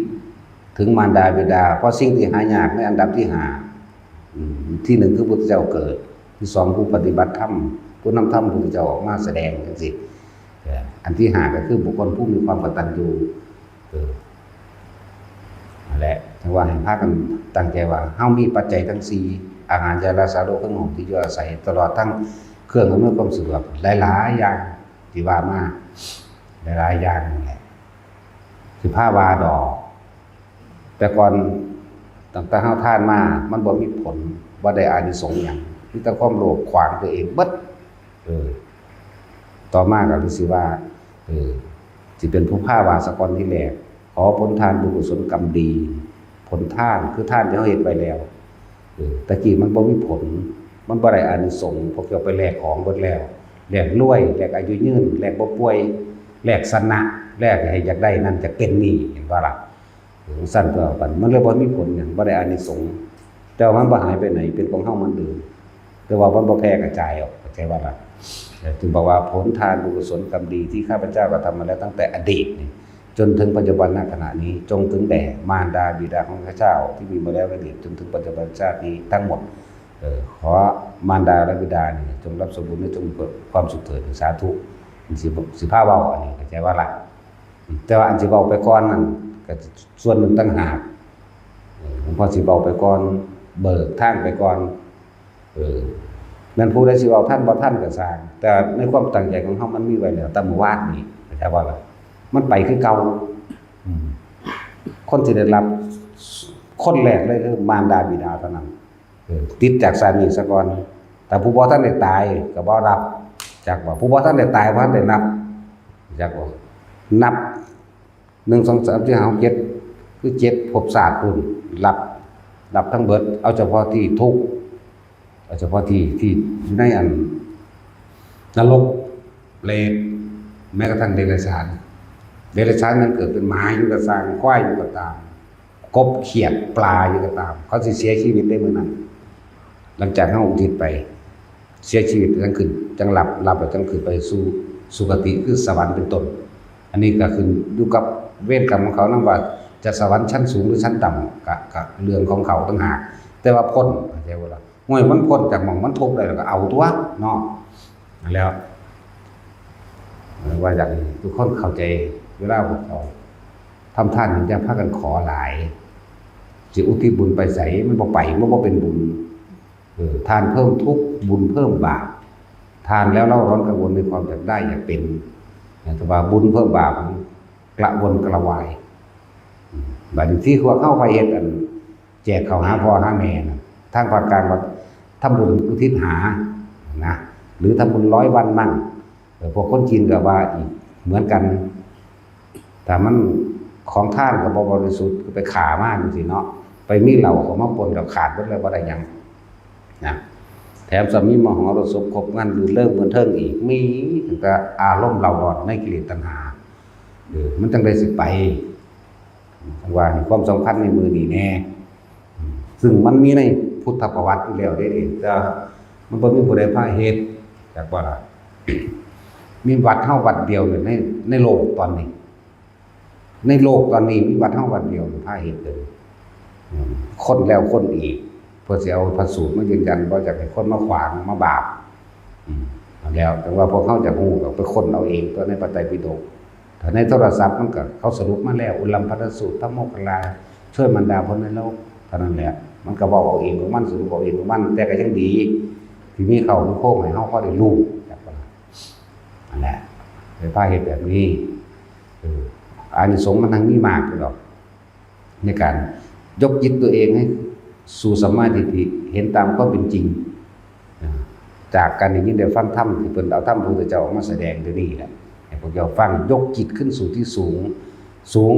ถึงมารดาบิดาเพราะสิ่งที่หายากในอันดับที่5ที่1คือพุทธเจ้าเกิดที่2ผู้ปฏิบัติธรรมผู้นำธรรมพุทธเจ้าออกมาแสดงจังซี่อันที่5ก็คือบุคคลผู้มีความกตัญญูนั่นแหละจังว่าให้พากันตั้งใจว่าเฮามีปัจจัยทั้ง4อาหารยารักษาโรคเครื่องหอมที่อยู่อาศัยตลอดทั้งเครื่องอำนวยความสะดวกหลายๆอย่างที่ว่ามาหลายๆอย่างนั่นแหละสิพาว่าดอกแต่ก่อนตั้งแต่เฮาทานมามันบ่มีผลบ่ได้อานิสงส์หยังมีแต่ความโลภขวางตัวเองเบิดต่อมาก็รู้สึกว่าสิเป็นผู้พาวาสกรที่แรกขอผลทานบุญกุศลกรรมดีผลทานคือทานที่เฮาเฮ็ดไว้แล้วตะกี้มันบ่มีผลมันบ่ได้อานิสงส์พวกเราไปแลกของเบิดแล้วแลกรวยแลกอายุยืนแลกบ่ป่วยแลกสนะแลกให้อยากได้นั่นจะเป็นนี่เห็นบ่ล่ะสั้นก็ปันมันเลยบ่มีผลหยังบ่ได้อานิสงส์แต่ว่ามันบ่หายไปไหนเป็นของเฮามันเดิมแต่ว่ามันบ่แพร่กระจายออกเข้าใจว่าล่ะจึงบอกว่าผลทานบุญกุศลกรรมดีที่ข้าพเจ้ากระทำมาแล้วตั้งแต่อดีตนี่จนถึงปัจจุบันณขณะนี้จงถึงแด่มารดาบิดาของข้าพเจ้าที่มีมาแล้วในอดีตจนถึงปัจจุบันชาตินี้ทั้งหมดขอมารดาและบิดานี่จงรับสมบูรณ์และจงมีความสุขเถิดสาธุสิพาเว้าอันนี้เข้าใจว่าล่ะแต่ว่าอันสิเว้าไปก่อนนั่นก็ส่วนหนึ่งต่างหากผมพอสิเว้าไปก่อนเบิกทางไปก่อนนั่นผู้ใดสิเว้าท่านบ่ท่านก็สร้างแต่ในความตั้งใจของเฮามันมีไว้แล้วแต่เมื่อวานนี้เข้าใจว่าล่ะมันไปคือเก่าคนที่ได้รับคนแรกเลยคือมารดาบิดาเท่านั้นติดจากสามีซะก่อนแต่ผู้บ่ทันได้ตายก็บ่รับ จากว่าผู้บ่ท่านได้ตายบ่ท่านได้นับจากว่านับ1 2 3 4 5 6 7คือ7ภพชาติพุ่นรับทั้งเบิดเอาเฉพาะที่ทุกข์เอาเฉพาะที่ในอันนรกเปรตแม้กระทั่งเดรัจฉานนั้นเกิดเป็นหมาอยู่ก็สร้างควายอยู่ก็ตามกบเขียดปลาอยู่ก็ตามเขาสิเสียชีวิตได้มื้อนั้นหลังจากเฮาอุทิศไปเสียชีวิตจังขึ้นจังหลับแล้วจังขึ้นไปสู่สุคติคือสวรรค์เป็นต้นอันนี้ก็ขึ้นอยู่กับเวรกรรมของเขานำว่าจะสวรรค์ชั้นสูงหรือชั้นต่ำก็เรื่องของเขาต่างหากแต่ว่าพ้นเข้าใจบ่ล่ะห้วยมันพ้นจากหม่องมันทุกข์ได้แล้วก็เอาตัวเนาะแล้วว่าอย่างนี้ทุกคนเข้าใจเวลาพวกเขาทำทานจะพากันขอหลายสิอุทิศบุญไปใส่มันบ่ไปมันบ่เป็นบุญทานเพิ่มทุกข์บุญเพิ่มบาปทานแล้วเราร้อนกระวนในความอยากได้อยากเป็นแต่ว่าบุญเพิ่มบาปกระวนกระวายบัดนี้ที่เขาเข้าไปเฮ็ดอันแจกข้าวหาพ่อหาแม่นะทางภาคกลางว่าทำบุญอุทิศหานะหรือทำบุญ100 วันมั่งพวกคนจีนก็ว่าอีกเหมือนกันแต่มันของท่านก็บ่บริสุทธิ์ก็ไปฆ่ามากจริงๆเนาะไปมีเหล้าเขามาปนกับขาดเบิดเลยบ่ได้หยังนะแถมสามีมหรสพครบงานลื่นเริงเหมือนเทิงอีกมีก็อารมณ์เราร้อนในกิเลสตัณหามันจังได้สิไปว่าความสำคัญในมือนี่แน่ซึ่งมันมีในพุทธประวัติอยู่แล้วได้เองแต่มันบ่มีผู้ใดพาเฮ็ดจากว่ามีวัดเฮาวัดเดียวเนี่ยในโลกตอนนี้มีวัดเฮาวัดเดียวพาเฮ็ดเลยคนแล้วคนอีกเพื่อสิเอาพระสูตรมายืนยันบ่อยากให้คนมาขวางมาบาปแล้วแต่ว่าพวกเขาจะฮู้ก็ไปค้นเอาเองตัวในพระไตรปิฎกถ้าในโทรศัพท์มันก็เขาสรุปมาแล้วอุลัมภทสูตรธัมโมคคัลลาช่วยบรรดาพ้นในโลกเท่านั้นแหละมันก็บอกเอาเองของมันสรุปเอาเองของมันแต่ก็ยังดีที่มีเขามีโค้งให้เฮาพอได้รู้จักว่านั่นแหละไปพาเฮ็ดแบบนี้อานิสงส์มันทั้งมีมากอยู่ดอกในการยกจิตตัวเองให้สู่สัมมาทิฏฐิเห็นตามความเป็นจริงจากการได้ยินได้ฟังธรรมที่เพิ่นเอาธรรมพระพุทธเจ้าออกมาแสดงเดี๋ยวนี้แหละให้พวกเราฟังยกจิตขึ้นสู่ที่สูง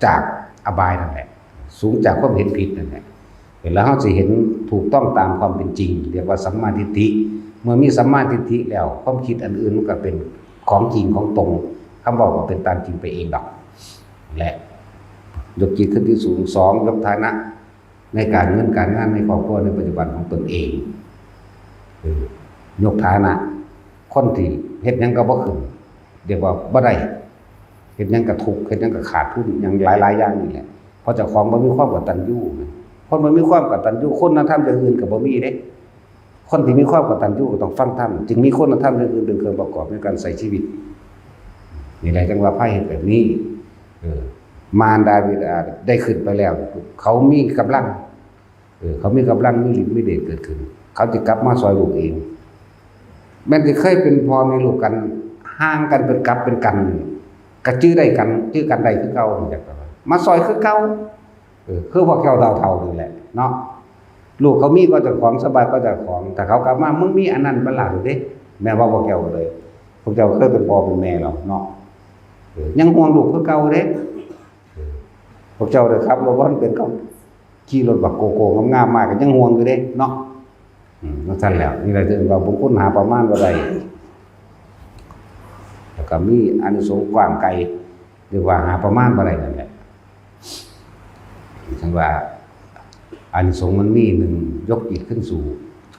จากอบายนั่นแหละสูงจากความเห็นผิดนั่นแหละแล้วเราจะเห็นถูกต้องตามความเป็นจริงเรียกว่าสัมมาทิฏฐิเมื่อมีสัมมาทิฏฐิแล้วความคิดอันอื่นมันก็เป็นของจริงของตรงคำบอกว่าเป็นตามจริงไปเองดอกและยกจิตขึ้นที่สูง2ยกฐานะในการเงินการงานในครอบครัวในปัจจุบันของตนเองยกฐานะคนที่เฮ็ดหยังก็บ่ขึ้นเรียกว่าบ่ได้เฮ็ดหยังก็ทุกข์เฮ็ดหยังก็ขาดทุนหยังหลายๆอย่างนี่แหละเพราะเจ้าของบ่มีความกตัญญูคนบ่มีความกตัญญูคุณธรรมอย่างอื่นก็บ่มีเด้คนที่มีความกตัญญูก็ต้องฟังธรรมจึงมีคุณธรรมอย่างอื่นเป็นเครื่องประกอบในการใช้ชีวิตนี่แหละจังว่าไผเฮ็ดแบบนี้มารดาบิดาได้ขึ้นไปแล้วเขามีกำลังเขามีกำลังมีฤทธิ์มีเดชเกิดขึ้นเขาจะกลับมาซอยลูกเองแม้ที่เคยเป็นพ่อมีลูกกันห่างกันเป็นกลับเป็นกันก็จื้อได้กันจื้อกันได้คือเก่าจังมาซอยคือเก่าคือพวกเขาดาวเท่านี่แหละเนาะลูกเขามีก็เจ้าของสบายก็เจ้าของแต่เขากลับมามึงมีอันนั้นบ่ล่ะเด้แม่ว่าพวกเจ้าเลยพวกเจ้าเคยเป็นพ่อเป็นแม่หรอกเนาะยังห่วงลูกคือเก่าเด้พวกเจ้าเด้อครับรถบ่เป็นเขาขี่รถบักโกโก้งามๆมากก็ยังห่วงอยู่เด้เนาะนั่นซั่นแล้วนี่แหละถึงว่าบุคคลหาประมาณบ่ได้แล้วก็มีอานิสงส์กว้างไกลเรียกว่าหาประมาณบ่ได้นั่นแหละฉันว่าอานิสงส์มันมี1ยกจิตขึ้นสู่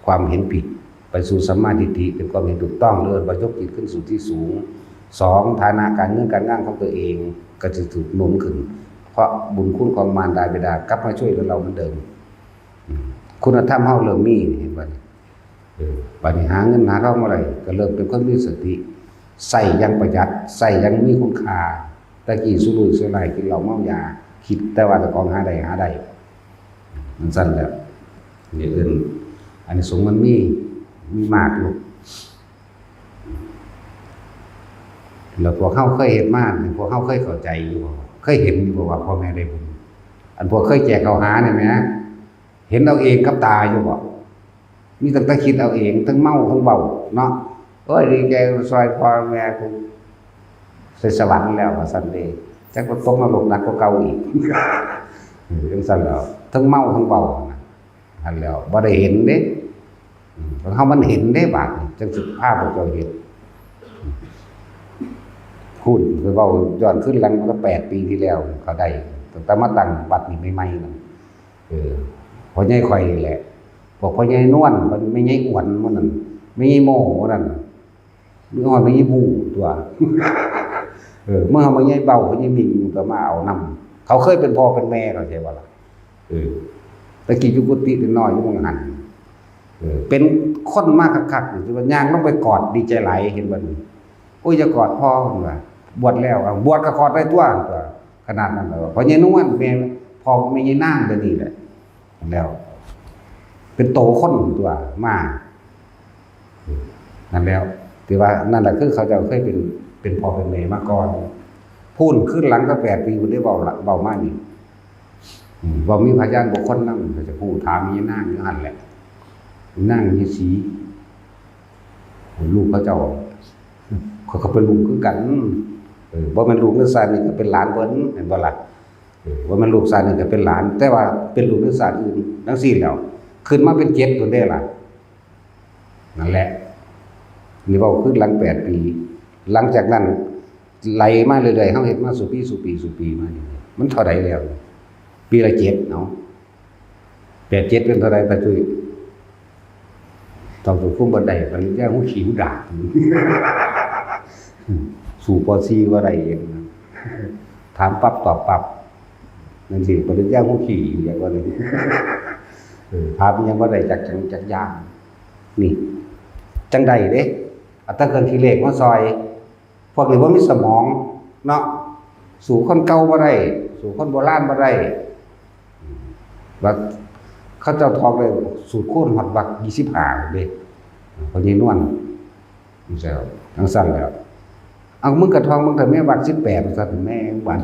ความเห็นผิดไปสู่สัมมาทิฏฐิเป็นความเห็นถูกต้องเลิศว่ายกจิตขึ้นสู่ที่สูง2ฐานะการเงินการงานของตัวเองก็จะถูกหนุนขึ้นเพราะบุญคุณของมารดาบิดากลับมาช่วยเหลือเราเหมือนเดิมคุณธรรมเฮาเริ่มมีเห็นบ่บัดนี้หาเงินหาทองเมื่อไหร่ก็เริ่มเป็นคนมีสติใส่อย่างประหยัดใส่อย่างมีคุณค่าตะกี้สุรุ่ยสุร่ายกินเหล้าเมายาคิดแต่ว่าเจ้าของหาได้มันสั่นแล้วอย่างอื่นอันนี้สงมันมีมากอยู่แล้วพวกเขาเคยเห็นมากพวกเขาเคยเข้าใจอยู่เคยเห็นอยู่ว่าพ่อแม่ได้บุญอันพวกเคยแจกข้าวหาเนี่ยไหมเห็นเอาเองกับตาอยู่บ่มีตั้งแต่คิดเอาเองทั้งเมาทั้งเบาเนาะ โอ้ยดีใจซอยพ่อแม่กูใส่สวรรค์แล้วว่าซั่นเด้จักบ่ตกนรกหนักกว่าเก่าอีกจังซั่นแล้วทั้งเมาทั้งเว้านะอันแล้วบ่ได้เห็นเด้เฮามันเห็นเด้บาดนี้จังสิพาพวกเจ้าเห็นพูดคือเว้าย้อนขึ้นหลังก็8ปีที่แล้วเขาได้ตั้งแต่มาตั้งวัดนี่ใหม่ๆนั่นพ่อใหญ่ข่อยนี่แหละบอกพ่อใหญ่นวลมันไม่ใหญ่อ้วนมันนั่นไม่ใหญ่โม่นั่นมีอ่อนไม่ใหญ่บูตัวเมื่อเฮามาใหญ่เบาพ่อใหญ่มิงก็มาเอานำเขาเคยเป็นพ่อเป็นแม่เข้าใจบ่ล่ะตะกี้อยู่กุฏิน้อยอยู่มองหันเป็นคนมากคักๆสิว่าย่างลงไปกอดดีใจหลายเห็นบ่นี่โอ้ยจะกอดพ่อเพิ่นว่าบวชแล้วบวชก็กอดได้ตัวขนาดนั้นแล้วพ่อใหญ่นวลแม่พ่อแม่ใหญ่นางเดี๋ยวนี้แหละแล้วเป็นโตคนตัวมานั่นแล้วที่ว่านั่นแหละคือเขาจะเคยเป็นพ่อเป็นแม่มาก่อนพูนขึ้นหลังก็8 ปีบ่ได้เว้ามานี่บ่มีพยานบุคคลนำก็จะพูดถามมีนางอยู่หั่นแหละนางมีสีลูกเขาเจ้าเขาก็เป็นลูกคือกันบ่แม่นลูกนึกซานี่ก็เป็นหลานเพิ่นเห็นบ่ล่ะว่ามันลูกซานี่ก็เป็นหลานแต่ว่าเป็นลูกนึกซาอื่นจังซี่แล้วขึ้นมาเป็น7พุ่นเด้ล่ะนั่นแหละนี่เว้าขึ้นหลัง8 ปีหลังจากนั้นไหลมาเรื่อยๆเฮาเฮ็ดมาสู่ปีมานี่มันเท่าใดแล้วปีละ7เนาะ8 7เป็นเท่าใดตาจุ้ยต้องคุมบ่ได้มันแย่หูขี้หูดากสู่ป .4 บ่ได้เองถามปั๊บตอบปั๊บนั่นสิปริญญาหูขี้อยู่อย่างว่านี้ถามยังบ่ได้จักอย่างนี่จังได๋เด้อัตเครื่องคิเลขมาซอยพวกนี้บ่มีสมองเนาะสู่คนเก่าบ่ได้สู่คนโบราณบ่ได้ว่าเขาเจ้าทอกเลยสูตรคูณฮอดบัก25เด้พ่อใหญ่นวลนี่แซ่จังซั่นแล้วเอามึงกระทองมึงแต่แม่บัก18ซั่นแม่บัด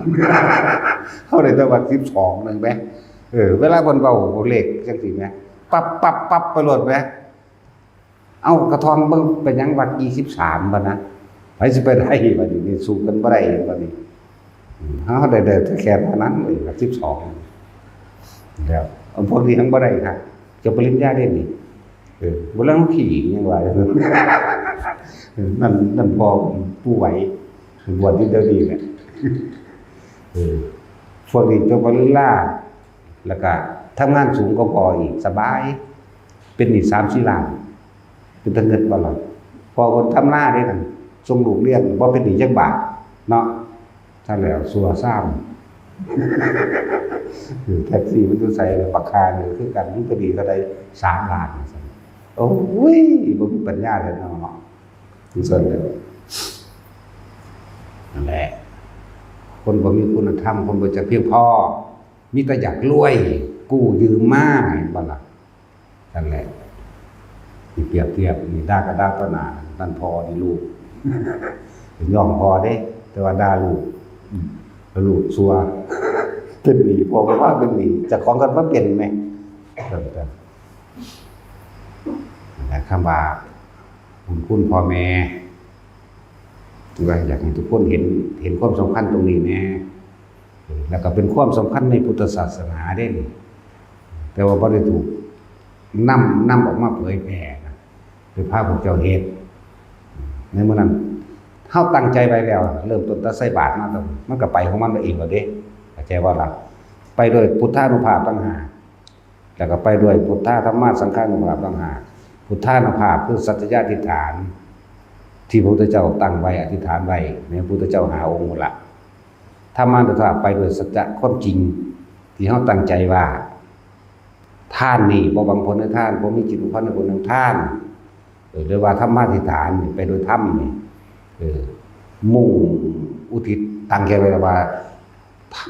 เฮาได้แต่บัก12นึงแหมเวลาเพิ่นเว้าเลขจังซี่แหมปั๊บไปโลดแหมเอากระทองเบิ่งเป็นหยังบัก23บัดนะไผสิไปได้บัดนี้สู้กันบ่ได้บัดนี้เฮาได้แค่นั้นเลยบัก12แล้วพวกนี้ทั้งบ่ได้ค่ะจะปริญญาได้นี่บ่ลังขี่ยังว่านั่นพอผู้ไหวบวชที่เดียวดีแหละพวกนี้จบปริญญาแล้วก็ทำงานสูงก็พออีกสบายเป็นหนี้3-4 ล้านเป็นเงินบ่ล่ะพอคนทำหน้าได้นั่นส่งลูกเรียนบ่เป็นหนี้จักบาทเนาะถ้าแล้วสัวซ้ำแท็กซี่มันอยู่ใส่ราคานี่คือกันมันก็ดีก็ได้3 ล้านโอ้ยบ่มีปัญญาเลยเนาะคือซั่นแหละนั่นแหละคนบ่มีคุณธรรมคนบ่จะเพียงพอมีแต่อยากรวยกู้ยืมมาบ่ล่ะนั่นแหละนี่เปรียบเทียบนี่ด่าก็ด่าต่อหน้านั่นพอนี่ลูกยอมพอเด้แต่ว่าด่าลูกลูกซัวเป็นหนี้พอว่าเป็นหนี้เจ้าของกันบ่เป็นแม่แต่คำว่าคุณพ่อแม่ว่าอยากให้ทุกคนเห็นความสำคัญตรงนี้แน่แล้วก็เป็นความสำคัญในพุทธศาสนาเด้นี่แต่ว่าบ่ได้ถูกนำออกมาเผยแผ่นะเป็นภาพของเจ้าเฮ็ดในเมื่อนั้นเฮาตั้งใจไว้แล้วเริ่มต้นแต่ใส่บาตรมาต้องมันก็ไปของมันเองแล้วเด้เข้าใจว่าล่ะไปด้วยพุทธานุภาพต่างหากแล้วก็ไปด้วยพุทธธรรมะสังฆานุภาพต่างหากพุทธานุภาพคือสัจจะญาธิฐานที่พระพุทธเจ้าตั้งไว้อธิษฐานไว้ในพระพุทธเจ้าหาองค์ละธรรมะนุภาพไปด้วยสัจจะความจริงที่เฮาตั้งใจว่าท่านนี่บ่หวังผลในท่านบ่มีจิตอุปาทในผลในท่านหรือว่าธรรมาธิษฐานไปโดยธรรมนี่มุ่งอุทิศตั้งใจไว้ว่า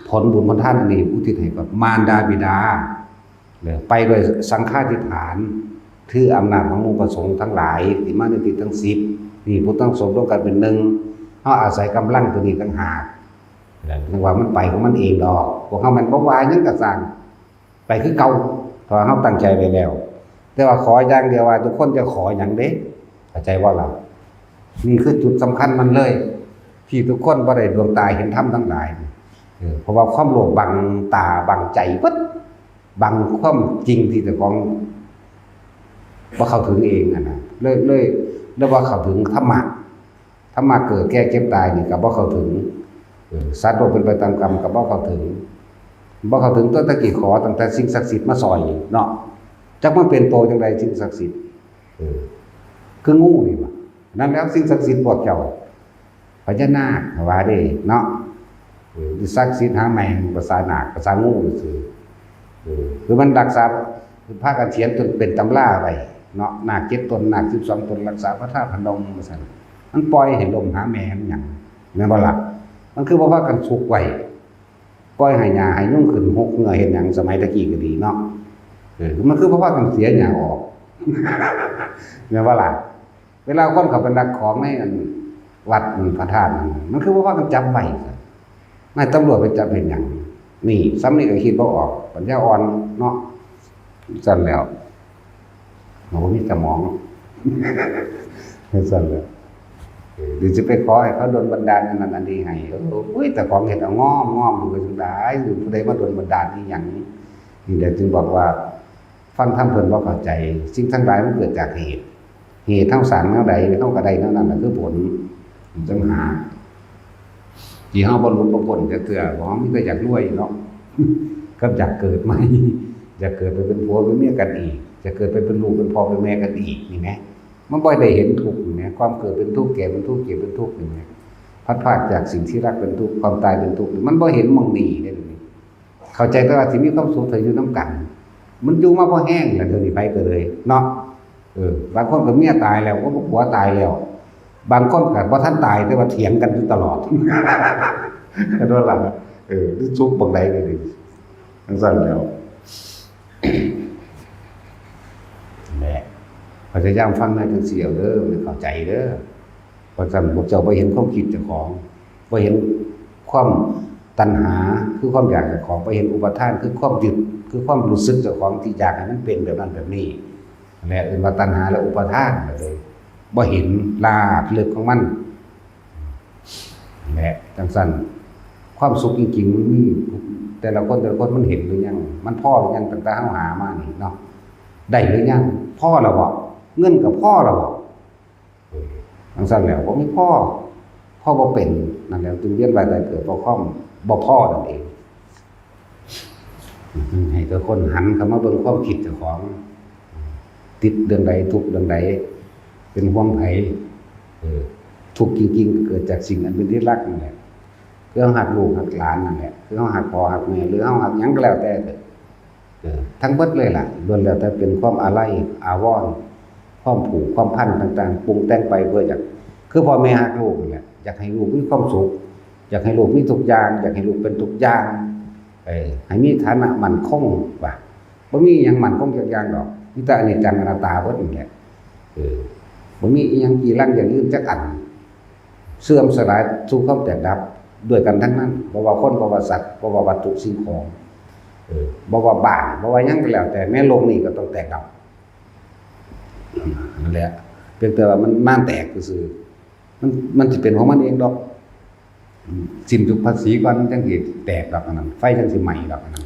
ผลบุญผลทานนี่อุทิศให้กับมารดาบิดาไปโดยสังฆาธิษฐานถืออำนาจขององค์ประสงค์ทั้งหลายที่มาในติทั้ง10นี่พุทธทั้งสงฆ์ร่วมกันเป็นหนึ่งเฮาอาศัยกำลังตัวนี้ต่างหากนึกว่ามันไปของมันเองดอกพวกเฮามันบ่ว่าหยังก็สร้างไปคือเก่าเพราะเฮาตั้งใจไว้แล้วแต่ว่าขออย่างเดียวว่าทุกคนจะขอหยังเด้เข้าใจว่าล่ะ นี่คือจุดสำคัญมันเลยที่ทุกคนบ่ได้ดวงตาเห็นธรรมทั้งหลายเพราะว่าความโลภบังตาบังใจปึ๊ดบังความจริงที่เจ้าของบ่เข้าถึงเองนะเลยว่าเข้าถึงธรรมะเกิดแก่เก็บตายนี่ก็บ่เข้าถึงสัตว์โลกเป็นไปตามกรรมก็บ่เข้าถึงตัวตะกี้ขอตั้งแต่สิ่งศักดิ์สิทธิ์มาซอยเนาะจักมันเป็นโตจังไดสิ่งศักดิ์สิทธิ์คืองูนี่ว่านั่นแล้วสิ่งศักดิ์สิทธิ์พวกเจ้าพญานาคว่าเด้เนาะศักดิ์สิทธิ์หาแมงภาษานาคภาษางูซื่อคือมันรักษาพากันเขียนจนเป็นตำราไว้เนาะนาค7ตนนาค12ตนรักษาพระธาตุพนมว่าซั่นมันปล่อยให้ลมหาแมงหยังแม่นบ่ล่ะมันคือบ่พากันสุกไว้ปล่อยให้หญ้าให้ยุ่งขึ้นหกเหงื่อเฮ็ดหยังสมัยตะกี้ก็ดีเนาะมันคือบ่พากันเสียหญ้าออกแม่นบ่ล่ะเวลาคนเขาเป็นรักของในวัดพระธาตุมันคือบ่พากันจับไว้นายตำรวจไปจับเห็นหยังนี่ซ้ำนี่ก็คิดบ่ออกปัญญาอ่อนเนาะสั่นแล้วมันบ่มีสมองให้สั่นแล้วหรือจะไปขอให้เขาดลบันดาลอันนั้นอันนี้ให้โอ้ยแต่ของเห็นเอาง้อมอยู่จังได๋อยู่ผู้ใดมาดลบันดาลอีหยังนี่แหละจึงบอกว่าฟังธรรมเพิ่นบ่เข้าใจสิ่งทั้งหลายมันเกิดจากเหตุทั้งสารแนวใดเฮาก็ได้แนวนั้นน่ะคือผลจังหาที่เฮาบ่รู้บ่พ้นจักเทื่อบ่มีแต่อยากรวยเนาะกับอยากเกิดใหม่อยากเกิดไปเป็นผัวเป็นเมียกันอีกจะเกิดไปเป็นลูกเป็นพ่อเป็นแม่กันอีกนี่แหมมันบ่ได้เห็นทุกข์นี่แหมความเกิดเป็นทุกข์แก่เป็นทุกข์เจ็บเป็นทุกข์นี่แหมพัดพรากจากสิ่งที่รักเป็นทุกข์ความตายเป็นทุกข์มันบ่เห็นมองนี่เด้เข้าใจแต่ว่าสิมีความสุขเถอะอยู่นำกันมันอยู่มาพอแห้งแล้วเดี๋ยวนี้ไปก็เลยเนาะบางคนก็เมียตายแล้วก็ผัวตายแล้วบางคนก็บ่ทันตายแต่ว่าเถียงกันอยู่ตลอดก็ว่าล่ะสุขบักใดก็ดีจังซั่นแล้วแหละพยายามฟังในจังซี่เอาเด้อเข้าใจเด้อเพราะซั่นพวกเจ้าบ่เห็นความคิดเจ้าของบ่เห็นความตัณหาคือความอยากเจ้าของบ่เห็นอุปทานคือความยึดคือความรู้สึกเจ้าของที่อยากให้มันเป็นแบบนั้นแบบนี้แหละเอิ้นว่าตัณหาและอุปทานเลยบ่เห็นรากลึกของมันแหละจังซั่นความสุขจริงๆมันมีแต่ละคนมันเห็นหรือยังมันพอหรือยังตั้งแต่เฮาหามานี่เนาะได้หรือยังพอแล้วบ่เงินก็พอแล้วบ่จังซั่นแล้วบ่มีพอบ่เป็นนั่นแหละจึงเวียนว่ายตายเกิดบ่พอนั่นเองให้ทุกคนหันเข้ามาเบิ่งความคิดเจ้าของติดเรื่องใดทุกข์เรื่องใดเป็นห่วงไผทุกข์จริงๆเกิดจากสิ่งอันเป็นที่รักนั่นแหละคือเฮาหักลูกหักหลานนั่นแหละคือเฮาหักพ่อหักแม่หรือเฮาหักหยังก็แล้วแต่ทั้งเบิดเลยล่ะล้วนแล้วแต่เป็นความอาลัยอาวรณ์ความผูกความพันต่างๆปรุงแต่งไปเพื่ออยากคือพ่อแม่หักลูกนี่แหละอยากให้ลูกมีความสุขอยากให้ลูกมีทุกอย่างอยากให้ลูกเป็นทุกอย่างให้มีฐานะมั่นคงว่าบ่มีหยังมั่นคงจักอย่างดอกมีแต่อนิจจังอนัตตาเบิดนี่แหละบ่มีอีหยังกี่ลังอย่างอื่นจักอันเสื่อมสลายสู่ความแตกดับด้วยกันทั้งนั้นบ่ว่าคนบ่ว่าสัตว์บ่ว่าวัตถุสิ่งของบ่ว่าบ้านบ่ว่าหยังก็แล้วแต่แม้โลกนี้ก็ต้องแตกดับนั่นแหละเพียงแต่ว่ามันแตกซื่อมันสิเป็นของมันเองดอกสิ้นทุกภาษีก่อนจังสิแตกดอกอันนั้นไฟจังสิไหม้ดอกอันนั้น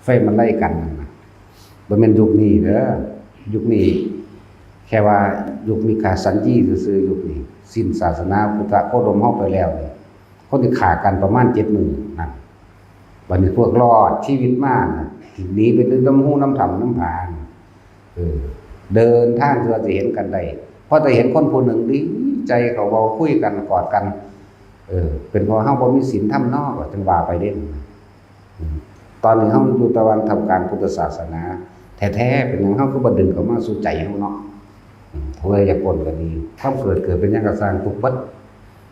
ไฟมันไล่กันนั่นน่ะบ่แม่นยุคนี้เด้อยุคนี้แค่ว่ายุคมีขาสัญญีซื่อๆยุคนี้สิ้นศาสนาพุทธโคดมเฮาไปแล้วนี่คนที่ฆ่ากันประมาณ70,000นั่นบัดนี้พวกรอดชีวิตมาหนีไปถึงน้ำหูน้ำถ้ำน้ำผาเดินทางเพื่อจะเห็นกันได้เพราะแต่เห็นคนผู้หนึ่งดีใจเขาเว้าคุยกันกอดกันเป็นเพราะเฮาบ่มีศีลธรรมเนาะก็จังว่าไปเด้ตอนนี้เฮาอยู่ตะวันทำการพุทธศาสนาแท้ๆเป็นหยังเฮาก็บ่ดึงเข้ามาสู่ใจเฮาเนาะเพื่ออยากพ้นก็ดีความเกิดเป็นหยังก็สร้างทุกข์เบิด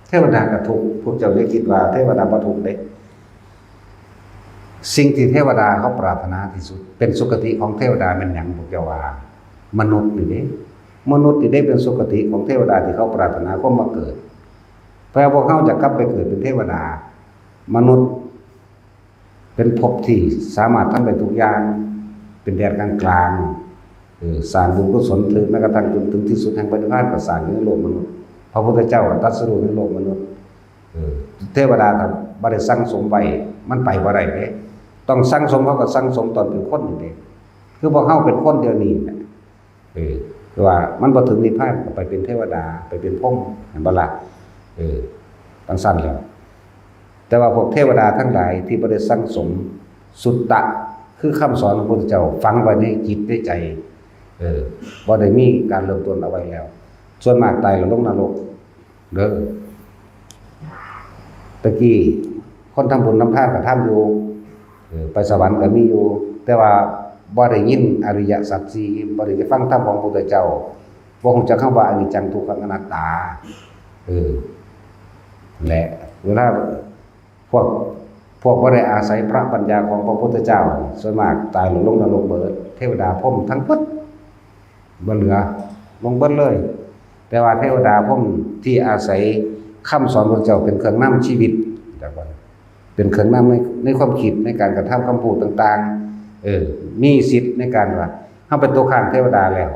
เทวดาก็ทุกข์พวกเจ้าได้คิดว่าเทวดาบ่ทุกข์เด้สิ่งที่เทวดาเขาปรารถนาที่สุดเป็นสุคติของเทวดาแม่นหยังพวกเจ้าว่ามนุษย์นี่เด้มนุษย์นี่ได้เป็นสุคติของเทวดาที่เขาปรารถนาก็มาเกิดแปลว่าพวกเขาจะกลับไปเกิดเป็นเทวดามนุษย์เป็นภพที่สามารถทำได้ทุกอย่างเป็นแดนกลางๆสร้างบุญกุศลถึงแม้กระทั่งจนถึงที่สุดแห่งปฏิภาณก็สร้างอยู่ในโลกมนุษย์ พระพุทธเจ้าตรัสรู้ในโลกมนุษย์เทวดาก็บ่ได้สั่งสมไว้มันไปบ่ได้เด้ต้องสั่งสมเขาก็สั่งสมตอนเป็นคนนี่เด้คือพอเฮาเป็นคนเดียวนี้น่ะคือว่ามันบ่ถึงนิพพานก็ไปเป็นเทวดาไปเป็นพรหมเห็นบ่ล่ะตั้งสั้นแล้วแต่ว่าพวกเทวดาทั้งหลายที่บ่ได้สั่งสมสุตตะคือคำสอนของพระพุทธเจ้าฝังไว้ในจิตในใจบ่ได้มีการเริ่มต้นเอาไว้แล้วส่วนมากตายแล้วลงนรกเด้อตะกี้คนทำบุญทำทานก็ทำอยู่ไปสวรรค์ก็มีอยู่แต่ว่าบ่ได้ยินอริยสัจสี่บ่ได้ฟังธรรมของพระพุทธเจ้าบ่คงจะคำว่าอนิจจังทุกขังอนัตตาและเวลาพวกบ่ได้อาศัยพระปัญญาของพระพุทธเจ้าส่วนมากตายลงนรกเบิดเทวดาพรหมทั้งหมดบ่เหลือลงเบิดเลยแต่ว่าเทวดาพรหมที่อาศัยคำสอนพระเจ้าเป็นเครื่องนำชีวิตเป็นเครื่องนำในความคิดในการกระทำคำพูดต่างๆมีสิทธิ์ในการว่าเฮาเป็นตัวข้างเทวดาแล้ว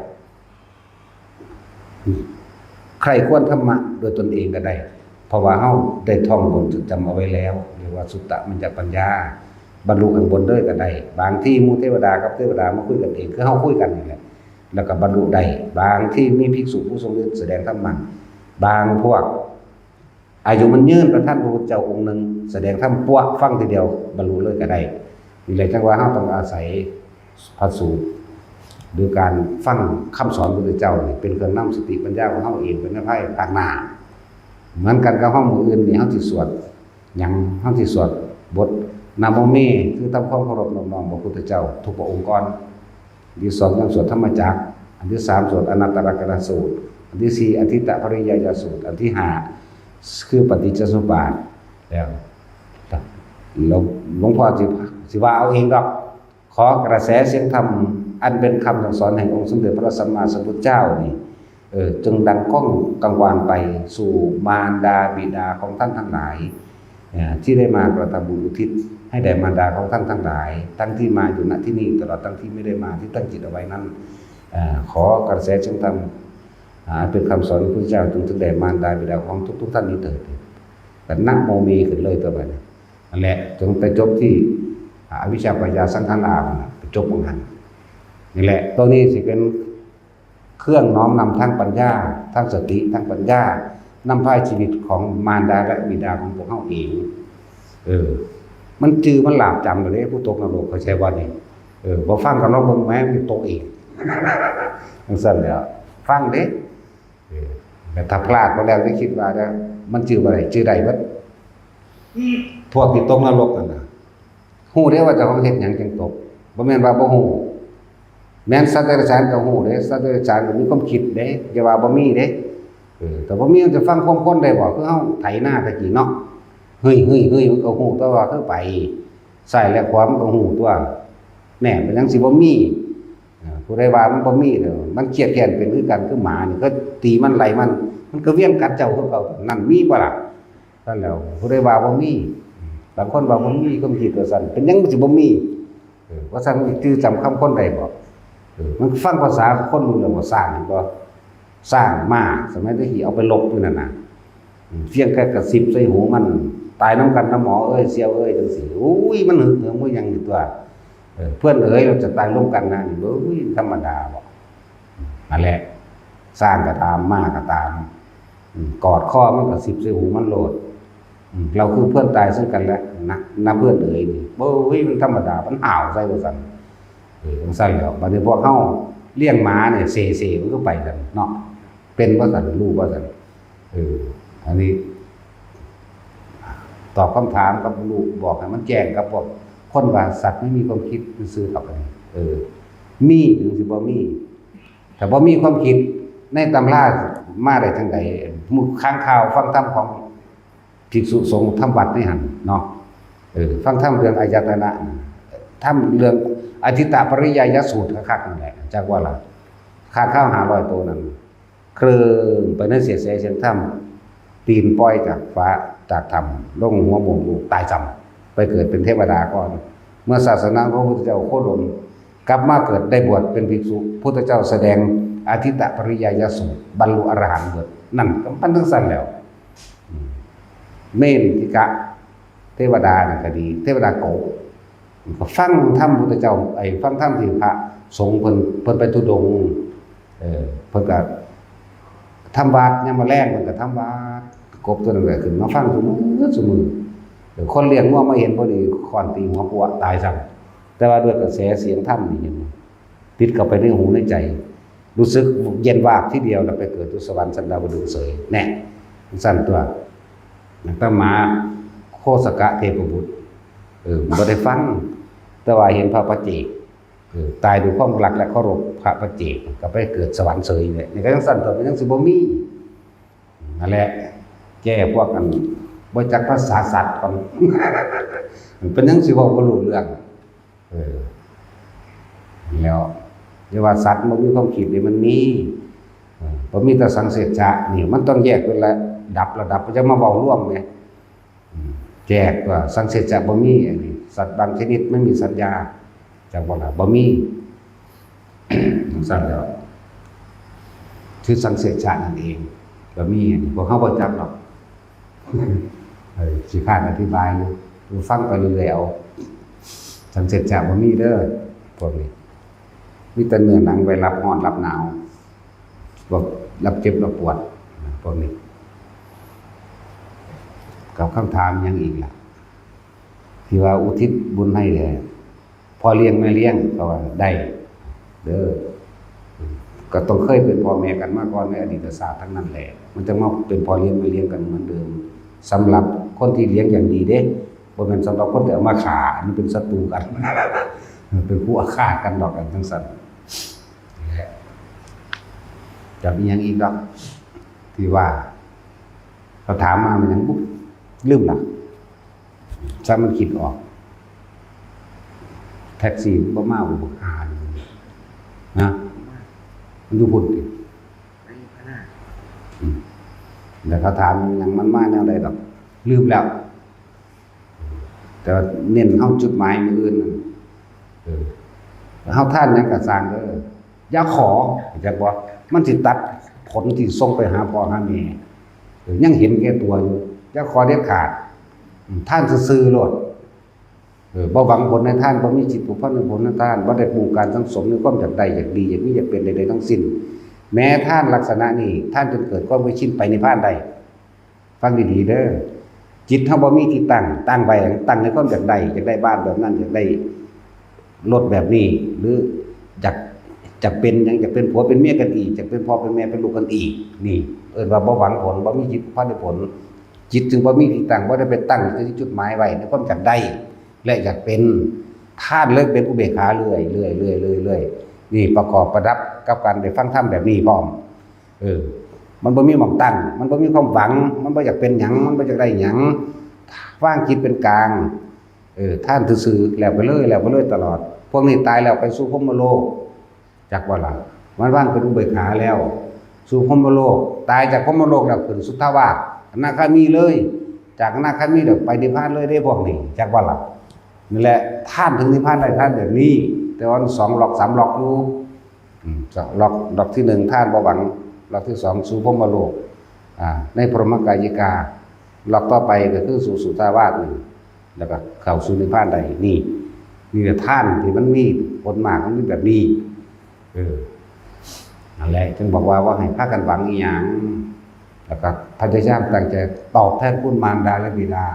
ใครควรธรรมะโดยตนเองก็ได้เพราะว่าเฮาได้ท่องบนจดจำเอาไว้แล้วเรียกว่าสุตตะมัญญปัญญาบรรลุข้างบนเลยก็ได้บางที่หมู่เทวดากับเทวดามาคุยกันเองคือเฮาคุยกันนี่แหละแล้วก็บรรลุได้บางที่มีภิกษุผู้ทรงฤทธิ์แสดงธรรมะบางพวกอายุมันยืนประท่านพระพุทธเจ้าองค์หนึ่งแสดงธรรมปั้วฟังทีเดียวบรรลุเลยก็ได้นี่เลยจังว่าเฮาต้องอาศัยพระสูตรหรือการฟังคำสอนพระพุทธเจ้านี่เป็นเครื่องนำสติปัญญาของเฮาเองเป็นภายภาคหน้าเหมือนกันกับเฮามื้ออื่นนี่เฮาสิสวดหยังเฮาสิสวดบทนะโมเมคือทำความเคารพน้อมน้อมพระพุทธเจ้าทุกพระองค์ก่อนอันที่2ยังสวดธรรมจักรอันที่3สวดอนัตตลกนัสสูตรอันที่4อธิตตปริยายสูตรอันที่5คือปฏิจจสมุปบาทแล้วหลวงพ่อสิว่าเอาเองดอกขอกระแสเสียงธรรมอันเป็นคำสั่งสอนแห่งองค์สมเด็จพระสัมมาสัมพุทธเจ้านี่จงดังก้องกังวานไปสู่มารดาบิดาของท่านทั้งหลายที่ได้มากระทำบุญอุทิศให้แด่มารดาของท่านทั้งหลายทั้งที่มาอยู่ณที่นี่ตลอดทั้งที่ไม่ได้มาที่ตั้งจิตเอาไว้นั้นขอกระแสเสียงธรรมเป็นคำสอนของพระพุทธเจ้าจงถึงแด่มารดาบิดาของทุกท่านนี้เถิดแต่นะโมเมขึ้นเลยตัวไปนั่นแหละจงไปจบที่อวิชชาปัญญาสังขารไปจบของหันนี่แหละตัวนี้สิเป็นเครื่องน้อมนำทั้งปัญญาทั้งสติทั้งปัญญานำพาชีวิตของมารดาและบิดาของพวกเขาเองมันจือมันหลาบจำเลยผู้ตกนรกเขาใช้ว่านี่พอฟังกับน้องเบิ่งแม้มันตกเองทั้งสั้นแล้วฟังเด้แต่ถ้าพลาดก็แล้วได้คิดว่าแล้วมันจืออะไรจือใดวะพวกที่ตกนรกนั่นน่ะฮู้ได้ว่าเจ้าของเฮ็ดหยังจังตกบ่แม่นว่าบ่ฮู้แม้นสัตว์เดรัจฉานก็ฮู้เด้สัตว์เดรัจฉานก็มีความคิดเด้อย่าว่าบ่มีเด้แต่บ่มีมันจะฟังความคนได้บ่คือเฮาไถนาตะกี้เนาะเฮ้ยมันก็ฮู้แต่ว่าคือไปซ้ายและขวามันก็ฮู้ตัวแน่มันยังสิบ่มีผู้ใดว่ามันบ่มีเด้อมันเครียดแค้นเป็นคือกันคือหมานี่ก็ตีมันไล่มันก็เวียนกัดเจ้าคือเก่านั่นมีบ่ล่ะนั่นแล้วผู้ใดว่าบ่มีบางคนว่าบ่มีความคิดว่าซั่นเป็นหยังมันสิบ่มีว่าซั่นคือจำคำคนได้บ่มันฟังภาษาคนรู้เรื่องว่าสร้างบ่สร้างมาสมัยตะกี้เอาไปลบอยู่นั่นน่ะเพียงแค่กระซิบใส่หูมันตายน้ำกันน้ำหมอเอ้ยเสียวเอ้ยจังซี่อุ้ยมันหึงเหิมบ่ยังอยู่ตัวเพื่อนเอ้ยเราจะตายร่วมกันนะนี่อุ้ยธรรมดาบ่นั่นแหละสร้างก็ตามมาก็ตามกอดข้อมันกระซิบใส่หูมันโลดเราคือเพื่อนตายซึ่งกันแล้วนะเพื่อนเอ้ยนี่บ่อุ้ยมันธรรมดามันห่าวใส่ว่าซั่นจังซั่นแล้วบัดนี้พวกเฮาเลี้ยงหมาเนี่ยเซมันก็ไปกันเนาะเป็นว่าซั่นรู้ว่าซั่นอันนี้ตอบคำถามกับลูกบอกให้มันแจ้งกับพวกคนว่าสัตว์ไม่มีความคิดซื่อๆกับอันนี้มีหรือสิบ่มีแต่บ่มีความคิดในตำรามาได้จังได๋มุค้างข่าวฟังธรรมของภิกษุสงฆ์ทำวัดนี่หั่นเนาะฟังธรรมเรื่องอายตนะธรรมเรื่องอธิตตปริยายสูตรคักๆนั่นแหละจักว่าล่ะข้างข้าว500ตัวนั้นเคลื่อนไปในเสียงธรรมตีนปล่อยจากฟ้าจากธรรมลงหัวหมงลูกตายจำไปเกิดเป็นเทวดาก่อนเมื่อศาสนาของพระพุทธเจ้าโคดมกลับมาเกิดได้บวชเป็นภิกษุพุทธเจ้าแสดงอธิตตปริยายสูตรบรรลุอรหันต์เบิด นั่นก็มันทั้งสั้นแล้วเมนทิกะเทวดาน่ะก็ดีเทวดาโกก็ฟังธรรมพุทธเจ้าฟังธรรมที่พระสงฆ์เพิ่นไปทุดงค์เพิ่นก็ทำวัดยามมื้อแลงเพิ่นก็ทำวัดกบตัวนั้นก็ขึ้นมาฟังซุมื้อคนเลี้ยงงัวมาเห็นพอดีค้อนตีหัวปัวตายซ้ำแต่ว่าด้วยกระแสเสียงธรรมนี่เห็นติดเข้าไปในหูในใจรู้สึกเย็นวาบทีเดียวแล้วไปเกิดตุสวรรค์สันดาวดึงเสยแน่สั้นตัวตั้งมาโคสกะเทพบุตรบ่ได้ฟังแต่ว่าเห็นพระปัจเจกตายด้วยความรักและเคารพพระปัจเจกก็ไปเกิดสวรรค์เสยเลยนี่ก็ยังสั้นตัวมันยังสิบ่มีนั่นแหละแก้พวกกันบ่จักภาษาสัตว์ก่อนมันเป็นยังสิเว้าบ่รู้เรื่องแล้วเรียกว่าสัตว์มันมีความคิดนี่มันมีบ่มีแต่สังเสชะนี่มันต้องแยกเป็นระดับจะมาเว้าร่วมไงแยกว่าสังเสชะบ่มีอันนี้สัตว์บางชนิดไม่มีสัญญาจังบ่ล่ะบ่มีสั่นแล้วคือสังเสชะนั่นเองบ่มีอันนี้พวกเฮาบ่จักหรอกสิพาอธิบายอยู่ฟังไปเรื่อยๆเอาสังเสชะบ่มีเด้อพวกนี้มีแต่เนื้อหนังไว้รับร้อนรับหนาวบอกรับเจ็บรับปวดพวกนี้กับคำถามยังอีกล่ะที่ว่าอุทิศบุญให้เลยพอเลี้ยงไม่เลี้ยงก็ว่าได้เด้อก็ต้องเคยเป็นพ่อแม่กันมาก่อนในอดีตศาสตร์ทั้งนั้นแหละมันจะมาเป็นพ่อเลี้ยงไม่เลี้ยงกันเหมือนเดิมสำหรับคนที่เลี้ยงอย่างดีเด้บ่แม่นสำหรับคนที่เอามาขาอันนี้เป็นศัตรูกันเป็นผู้อาฆาตกันดอกกันทั้งสั้นจะมีอย่างอีกดอกที่ว่าเขาถามมามันยังปุ๊บลืมละถ้ามันคิดออกแท็กซี่บ่มาบ่หานะมันอยู่พุ่นดิแต่เขาถามยังมันมาแนวใดดอกลืมแล้วแต่เน้นเฮาจุดหมายมื้ออื่นนั่นเฮาท่านยังก็สร้างเด้ออย่าขอจักบ่มันสิตัดผลที่ส่งไปหาพ่อหาแม่ยังเห็นแก่ตัวอยู่อย่าขอเด็ดขาดท่านซื่อๆโลดบ่หวังผลในท่านบ่มีจิตผูกพันในผลในท่านบ่ได้ปลูกการสังสมในความอยากได้อยากดีอยากมีอยากเป็นใดๆทั้งสิ้นแม้ท่านลักษณะนี้ท่านจนเกิดความไม่ชินไปนิพพานได้ฟังดีๆเด้อจิตเฮาบ่มีที่ตั้งไว้ตั้งในความอยากได้บ้านแบบนั้นอยากได้รถแบบนี้หรืออยากเป็นหยังอยากเป็นผัวเป็นเมียกันอีกอยากเป็นพ่อเป็นแม่เป็นลูกกันอีกนี่ว่าบ่หวังผลบ่มีจิตผูกพันในผลจิตจึงบ่มีที่ตั้งบ่ได้ไปตั้งที่จุดหมายไว้ในความอยากได้และอยากเป็นท่านเลิกเป็นอุเบกขาเรื่อยนี่ประกอบประดับกับการได้ฟังธรรมแบบนี้พร้อมมันบ่มีหม่องตั้งมันบ่มีความหวังมันบ่อยากเป็นหยังมันบ่อยากได้หยังว่างจิตเป็นกลางท่านซื่อๆแล้วไปเลยตลอดพวกนี้ตายแล้วไปสู่พรหมโลกจักว่าล่ะมันว่างเป็นอุเบกขาแล้วสู่พรหมโลกตายจากพรหมโลกแล้วขึ้นสุทธาวาสอนาคามีเลยจากอนาคามีเดี๋ยวไปนิพพานเลยได้พวกนี้จักว่าล่ะนี่แหละท่านถึงนิพพานได้ท่านแบบนี้แต่ว่า2 หลอก 3 หลอกอยู่หลอกที่1ท่านบ่หวังหลอกที่2สู่พรหมโลกในพรหมกายิกาหลอกต่อไปก็คือสู่สุทธาวาสนี่แล้วก็เข้าสู่นิพพานได้นี่แหละท่านที่มันมีผลมากมันมีแบบนี้นั่นแหละจึงบอกว่าให้พากันหวังอีหยังแล้วก็พยายามตั้งใจตอบแทนคุณมารดาและบิดา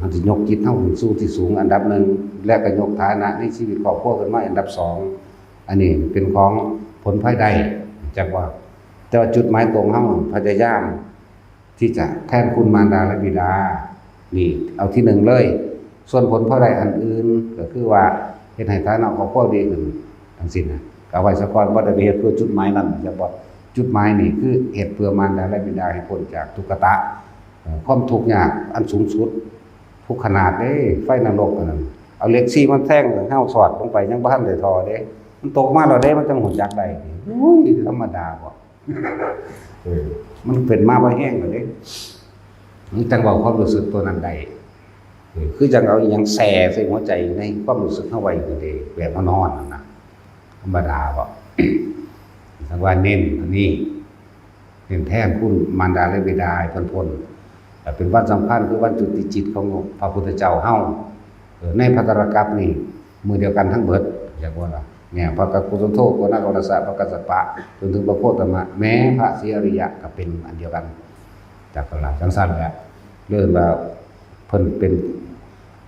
มันจะยกจิตเฮาขึ้นสู่ที่สูงอันดับ1และก็ยกฐานะในชีวิตครอบครัวขึ้นมาอันดับ2อันนี้เป็นของผลภายใดจักว่าแต่ว่าจุดหมายตรงเฮาพยายามที่จะแทนคุณมารดาและบิดานี่เอาที่1เลยส่วนผลภายใดอันอื่นก็คือว่าเฮ็ดให้ฐานะครอบครัวดีขึ้นทั้งสิ้นนะก็ไว้ซะก่อนบ่ได้ไปเฮ็ดเพื่อจุดหมายนั้นจักว่าจุดหมายนี่คือเฮ็ดเพื่อมารดาและบิดาให้พ้นจากทุกขตะความทุกข์ยากอันสูงสุดทุกขนาดเด้ไฟนรกอันนั้นเอาเหล็กซี่มันแทงเฮาสอดลงไปยังบ่ทันได้ทอเด้มันตกมาแล้วเด้มันจังหูจักได้อุ้ยธรรมดาบ่มันเป็นมาบ่แห้งแล้วเด้มันจังเว้าความรู้สึกตัวนั้นได้คือจังเอาอีหยังแส่ใส่หัวใจในความรู้สึกเฮาไว้คือเด้แบบนอนนั่นน่ะธรรมดาบ่สังว่าเน้นอันนี้ เห็นแท่นคุณมารดาและบิดาให้เพิ่นพ้นเป็นวันสำคัญคือวันจุติจิตของพระพุทธเจ้าเฮาในภัตตรกัปนี่มือเดียวกันทั้งเบิดอยากว่าล่ะเนี่ยพระกักุสนโธโกนากรสะพระกัสสปะจนถึงพระโคตมะแม้พระศรีอริยะก็เป็นอันเดียวกันจากตลาดจังซั่นแหละเริ่มว่าเพิ่นเป็น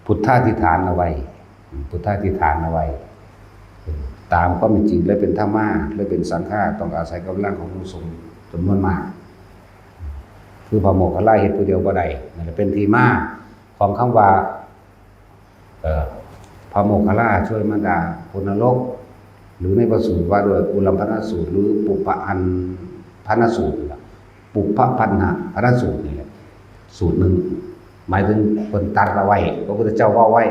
พุทธาธิษฐานเอาไว้พุทธาธิษฐานเอาไว้ตามความเป็นจริงเลยเป็นธรรมะเลยเป็นสังฆาต้องอาศัยกำลังของผู้ทรงจำนวนมากคือพระโมคคัลลาเฮ็ดผู้เดียวบ่ได้นั่นแหละเป็นที่มาของคำว่าพระโมคคัลลาช่วยมารดาคนนรกหรือในพระสูตรว่าด้วยอุลัมพนสูตรหรือปุปปะอันพนสูตรปุปปะพันหะพนสูตรนี่แหละสูตรหนึ่งหมายถึงคนตัดเอาไว้พระพุทธเจ้าว่าไว้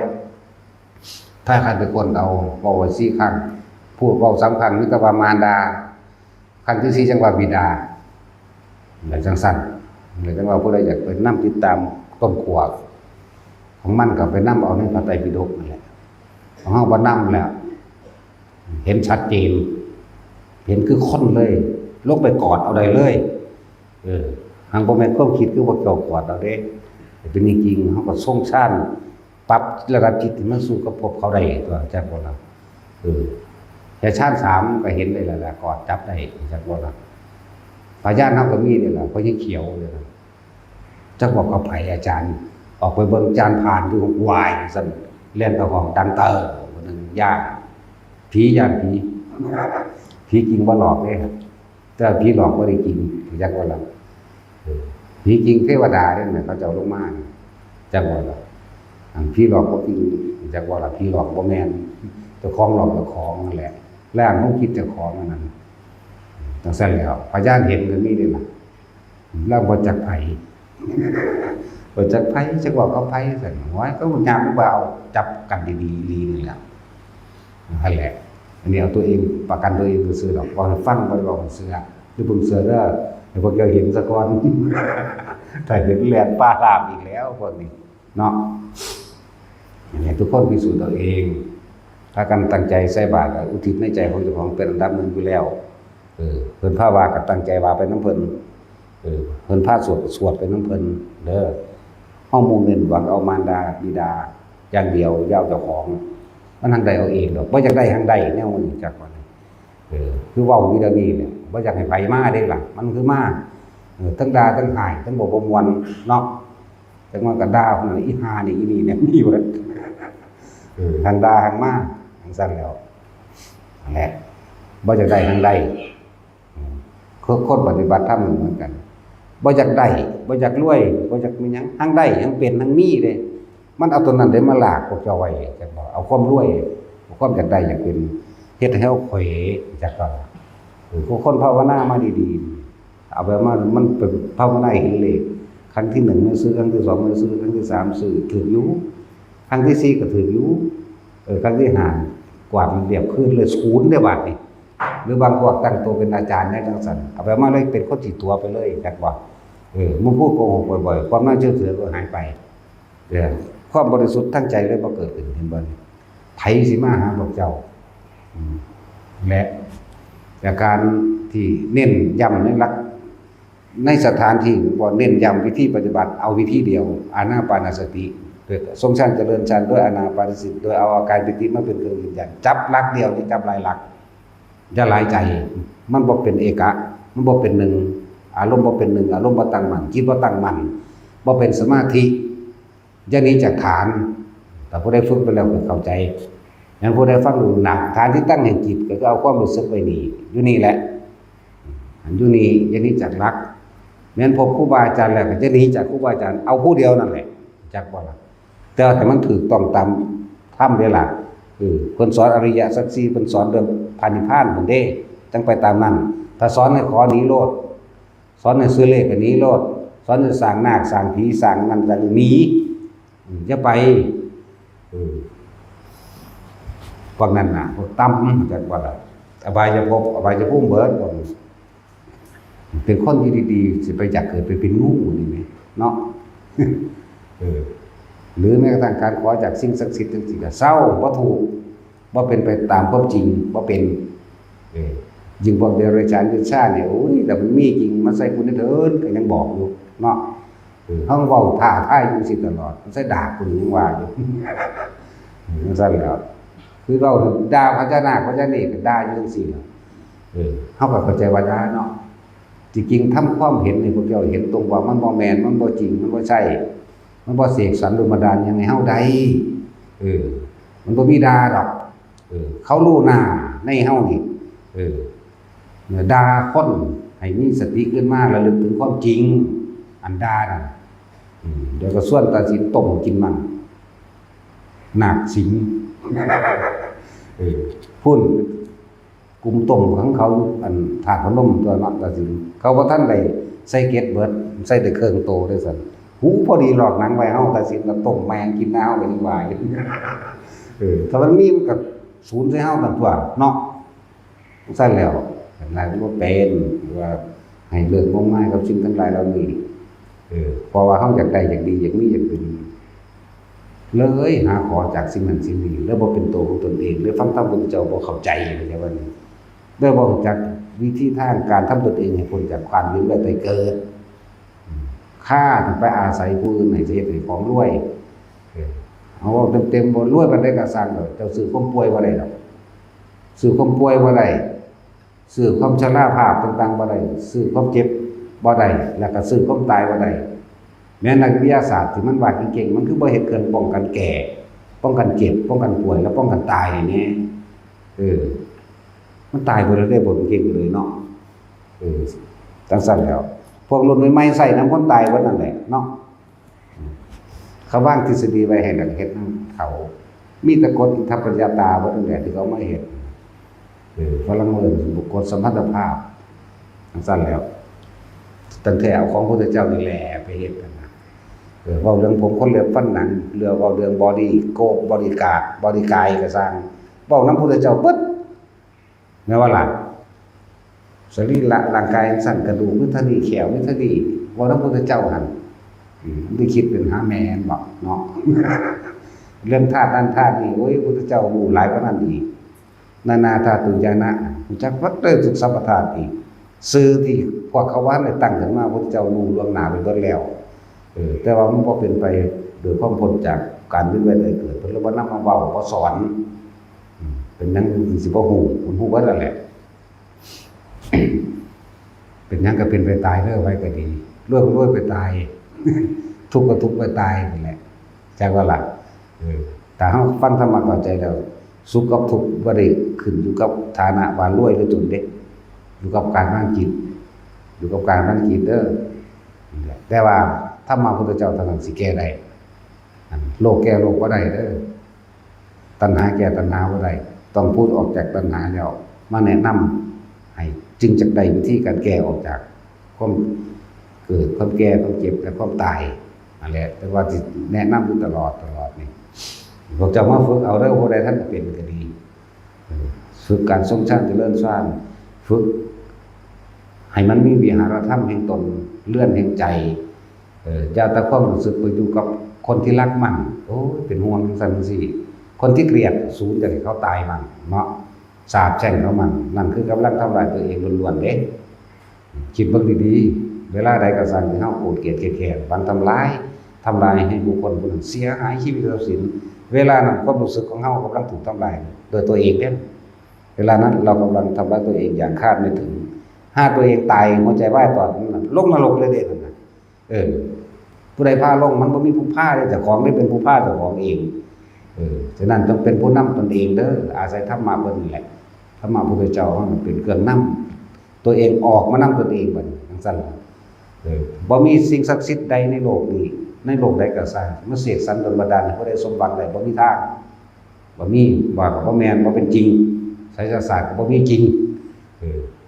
ถ้าใครเป็นคนเอาบอกไว้4ครั้งพูดเว้า3ครั้งมีแต่ว่ามารดาครั้งที่4จังว่าบิดาแล้วจังซั่นเลยจังว่าผู้ใดอยากไปนำติดตามต้นขั้วของมันก็ไปนำเอาในพระไตรปิฎกนั่นแหละของเฮาบ่นำแล้วเห็นชัดเจนเห็นคือคนเลยลงไปกอดเอาได้เลยทางบ่แม่นความคิดคือว่าเจ้ากอดเอาเด้เป็นจริงๆเฮาก็ทรงชาญปรับระดับจิตที่มันสู่กับพบเขาได้ตัวจักบ่ล่ะแต่ชาญ3ก็เห็นได้แล้วล่ะกอดจับได้จักบ่ล่ะพญานาคก็มีนี่ล่ะเพราะยังเขียวเลยจักบอกกับไผอาจารย์ออกไปเบิ่งจานผ่านอยู่วายซั่นเล่นกับของดังเตอคนนึงย่านผีย่านผีจริงบ่หลอกเด้ครับแต่ผีหลอกบ่ได้จริงจักว่าล่ะผีจริงเทวดาเนี่ยเขาจะเอาลงมาจักว่าล่ะผีหลอกบ่จริงจักว่าล่ะผีหลอกบ่แม่นเจ้าของหลอกเจ้าของนั่นแหละแล้วมันคิดเจ้าของนั่นจังซั่นแล้วพญานาคเห็นก็มีนี่ล่ะแล้วบ่จักไผบ่จักไผจักว่าเขาไผซั่นโอ้ยก็ยามบ่เอาจับกันดีๆลีนี่แหละนั่นแหละอันนี้เอาตัวเองประกันตัวเองซื่อๆดอกบ่ให้ฟังบ่ได้บอกเสือคือเพิ่งเสือเด้อให้พวกเจ้าเห็นซะก่อนถ้าเห็นแล่นป่าลาบอีกแล้วพวกนี้เนาะให้ทุกคนพิสูจน์ตัวเองถ้ากันตั้งใจใส่บาตรอุทิศในใจของเจ้าของเป็นอันดับหนึ่งอยู่แล้วเพิ่นพาว่าก็ตั้งใจว่าไปนำเพิ่นเพิ่นพาสวดไปนำเพิ่นเด้อเฮามุ่งเน้นหวังเอามารดาบิดาอย่างเดียวอย่าเอาเจ้าของมันทางใดเอาเองดอกบ่อยากได้ทางใดแนวนี้จักว่าคือเว้าอยู่เดี๋ยวนี้เนี่ยบ่อยากให้ไผมาเด้ล่ะมันคือมาทั้งด่าทั้งหายทั้งบ่ม่วนเนาะจังว่าก็ด่าพุ่นอีห่านี่อีนี่เนี่ยมีเบิดทางด่าทางมาทางซั่นแล้วนั่นแหละบ่อยากได้ทางใดคนปฏิบัติธรรมเหมือนกันบ่อยากได้บ่อยากรวยบ่อยากมีหยังทางใดทางเป็นทางมีเด้มันเอาตัวนั้นได้มาลากพวกเจ้าไว้จักบ่เอาความรวยเอาความอยากได้อยากเป็นเฮ็ดให้เฮาเขวจักก็คนภาวนามาดีๆเอาไปมามันเป็นภาวนาเห็นเลขครั้งที่1ไม่ซื้อครั้งที่2ไม่ซื้อครั้งที่3ซื้อถูกอยู่ครั้งที่4ก็ถูกอยู่ครั้งที่5กวาดเรียบคืนเลยศูนย์ได้บาดนี่หรือบางพวกตั้งตัวเป็นอาจารย์ในจังซั่นเอาไปมาเลยเป็นคนจิตตัวไปเลยจักว่ามึงพูดโกหกบ่อยๆความน่าเชื่อถือก็หายไปความบริสุทธิ์ทั้งใจเลยบ่เกิดขึ้นเห็นบ่ไผสิมาหาพวกเจ้าและจากการที่เน้นย้ำในหลักในสถานที่บ่เน้นย้ำวิธีปฏิบัติเอาวิธีเดียวอานาปานสติโดยทรงฌานเจริญฌานด้วยอานาปานสติโดยเอาอาการปิติมาเป็นเครื่องยืนยันจับหลักเดียวนี่จับหลายหลักอย่าหลายใจมันบ่เป็นเอกะมันบ่เป็นหนึ่งอารมณ์บ่เป็นหนึ่งอารมณ์บ่ตั้งมั่นจิตบ่ตั้งมั่นบ่เป็นสมาธิอย่างนี้จากฐานแต่ผู้ใดฝึกไปแล้วก็เข้าใจอย่างผู้ใดฟังดูหนักฐานที่ตั้งแห่งจิตก็เอาความรู้สึกไว้นี่อยู่นี่แหละอยู่นี่อย่างนี้จากหลักแม้นพบครูบาอาจารย์แล้วก็จะหนีจากครูบาอาจารย์เอาผู้เดียวนั่นแหละจักบ่ล่ะแต่มันถูกต้องตามธรรมเด้ล่ะเพิ่นสอนอริยสัจ4เพิ่นสอนเรื่องพานิพพานพุ่นเด้จังไปตามนั้นถ้าสอนให้ขอหนีโลดสอนให้ซื้อเลขก็หนีโลดสอนให้สร้างนาคสร้างผีสร้างนั่นก็หนีอย่าไปพวกนั้นน่ะพวกต่ำจักว่าล่ะอบายภพอบายภูมิเบิดเป็นคนที่ดีๆสิไปอยากเกิดไปเป็นงูนี่แหมเนาะหรือแม้กระทั่งการขอจากสิ่งศักดิ์สิทธิ์จังซี่ก็เศร้าบ่ถูกบ่เป็นไปตามความจริงบ่เป็น ยิ่งพวกเดรัจฉานวิชาเนี่ยโอ้ยแต่มันมีจริงมันใส่คุณเดินก็ยังบอกอยู่เนาะเขาเว้าท่าทายอยู่สิตลอดมันใส่ด่าคุณยังว่าอยู่มันซั่นแล้วคือเราด่าพระเจ้านาคพระเจ้านี่ก็ด่าอยู่จังซี่ล่ะเฮาก็เข้าใจว่าด่าเนาะจริงๆทำความเห็นนี่พวกเจ้าเห็นตรงว่ามันบ่แม่นมันบ่จริงมันบ่ใช่มันบ่เสกสรรดลบันดาลยังให้เฮาได้มันบ่มีด่าดอกเขารู้หน้าในเฮานี่ด่าคนให้มีสติขึ้นมาระลึกถึงความจริงอันด่าน่ะเดี๋ยวก็ส่วนตัดสินต้มกินมันหนักสิงพุ่นกลุ่มต้มของเขาอันถาดขนมตัวนั้นตัดสินเขาบ่ทันได้ใส่เกล็ดเบิดใส่แต่เครื่องโตด้วยซั่นหูพอดีหลอกหนังไว้เฮาตัดสินก็ต้มแมงกินน้าวไปดีกว่าถ้ามันมีมันก็ศูนย์ใส่เฮาตั้งตัวเนาะซั่นแล้วหลายบ่เป็นว่าให้เลิกงมงายกับสิ่งทั้งหลายเหล่านี้เพราะว่าเฮาอยากได้อยากดีอยากมีอยากเป็นเลยหาขอจากสิ่งนั้นสิ่งนี้แล้วบ่เป็นตัวของตนเองหรือฟังธรรมพุทธเจ้าบ่เข้าใจเข้าใจว่านี่ได้บ่รู้จักวิธีทางการทำตนเองให้พ้นจากความเวียนว่ายตายเกิดค่าถึงไปอาศัยผู้อื่นให้เฮ็ดให้ของรวยเอาเต็มๆบ่รวยปานใดก็สร้างเจ้าซื้อความป่วยบ่ได้ดอกซื้อความป่วยบ่ได้ซื้อความชราภาพต่างๆบ่ได้ซื้อความเจ็บบ่ได้แล้วก็ซื้อความตายบ่ได้แม้นักวิทยาศาสตร์ที่มันว่าเก่งๆมันคือบ่เฮ็ดเครื่องป้องกันแก่ป้องกันเจ็บป้องกันป่วยและป้องกันตายนี่มันตายบ่ได้บ่เก่งเลยเนาะจังซั่นแล้วพวกรุ่นใหม่ๆใส่น้ำคนตายเบิดนั่นแหละเนาะเขาวางทฤษฎีไว้ให้นักเฮ็ดเขามีแต่กฎอิทธิปัญญาตาเบิดนั่นแหละที่เขามาเฮ็ดฝรั่งเอิ้นบุคคลสัมพันธภาพจังซั่นแล้วตั้งแต่เอาของพระพุทธเจ้านี่แหละไปเฮ็ดกันนะเว้าเรื่องผมคนเลือบฟันหนังเรื่องเว้าเรื่องบอดี้โกบอดี้กาดบอดี้กายก็สร้างเว้านำพระพุทธเจ้าเบิดแม่ว่าล่ะสรีระร่างกายสั่นกระดูกมีเท่านี้แขวมีเท่านี้เว้านำพระพุทธเจ้าหั่นได้คิดเป็นหาแม่นบ่เนาะ เรื่องธาตุนั้นธาตุนี้โอ้ยพระพุทธเจ้ารู้หลายกว่านั้นอีกนานาธาตุญาณะรู้จักวัดเด้อทุกสัพพธาตุอีกสื่อที่พวกเขาว่าได้ตั้งขึ้นมาพระเจ้ารู้ล่วงหน้าไปเบิดแล้วแต่ว่ามันบ่เป็นไปโดยความพ้นจากการเวียนว่ายตายเกิดเพิ่นเลยบ่นำมาเว้าบ่สอนเป็นหยังสิบ่ฮู้มันฮู้เบิดนั่นแหละ เป็นหยังก็เป็นไปตายเด้อไว้ก็ดีรวยก็รวยไปตาย ทุกข์ก็ทุกข์ไปตายนั่นแหละจักว่าล่ะแต่เฮาฟังธรรมะเข้าใจแล้วสุขกับทุกข์บ่ได้ขึ้นอยู่กับฐานะว่ารวยหรือจนเด็กอยู่กับการตั้งจิตอยู่กับการตั้งจิตเด้อแต่ว่าธรรมะพุทธเจ้าเท่านั้นสิแก้ได้โลกแก้โลกบ่ได้เด้อตัณหาแก้ตัณหาบ่ได้ต้องพูดออกจากตัณหาแล้วมาแนะนำให้จึงจักได้วิธีการแก้ออกจากความเกิดความแก่ความเจ็บและความตายนั่นแหละแต่ว่าสิแนะนำอยู่ตลอดนี่พวกเจ้ามาฝึกเอาเด้อบ่ได้ท่านเป็นก็ดีฝึกการทรงฌานเจริญฌานฝึกให้มันมีวิหารธรรมแห่งตนเลื่อนแห่งใจอย่าแต่ความรู้สึกไปอยู่กับคนที่รักมันโอ้ยเป็นห่วงจังซี่คนที่เกลียดสูญจากเขาตายมันเนาะสาบแช่งเขามันนั่นคือกำลังทำลายตัวเองล้วนๆเด้คิดเบิ่งดีๆเวลาใดก็สั่งให้เฮาโกรธเกลียดแค้นบันทำลายให้บุคคลผู้นั้นเสียหายชีวิตทรัพย์สินเวลานั้นความรู้สึกของเฮากำลังถูกทำลายโดยตัวเองเด้เวลานั้นเรากำลังทำร้ายตัวเองอย่างคาดไม่ถึงถ้าตัวเองตายหัวใจวายตอนนั้นลงนรกเลยเด้นั่นน่ะผู้ใดพาลงมันบ่มีผู้พาเด้เจ้าของได้เป็นผู้พาเจ้าของเองฉะนั้นต้องเป็นผู้นำตนเองเด้ออาศัยธรรมะเพิ่นนี่แหละธรรมะพุทธเจ้ามันเป็นเครื่องนำตัวเองออกมานำตนเองบัดจังซั่นบ่มีสิ่งศักดิ์สิทธิ์ใดในโลกนี้ในโลกใดก็สร้างมาเสกสรรดลบันดาลให้ผู้ใดสมหวังได้บ่มีทางบ่มีว่าก็บ่แม่นบ่เป็นจริงไสยศาสตร์ก็บ่มีจริง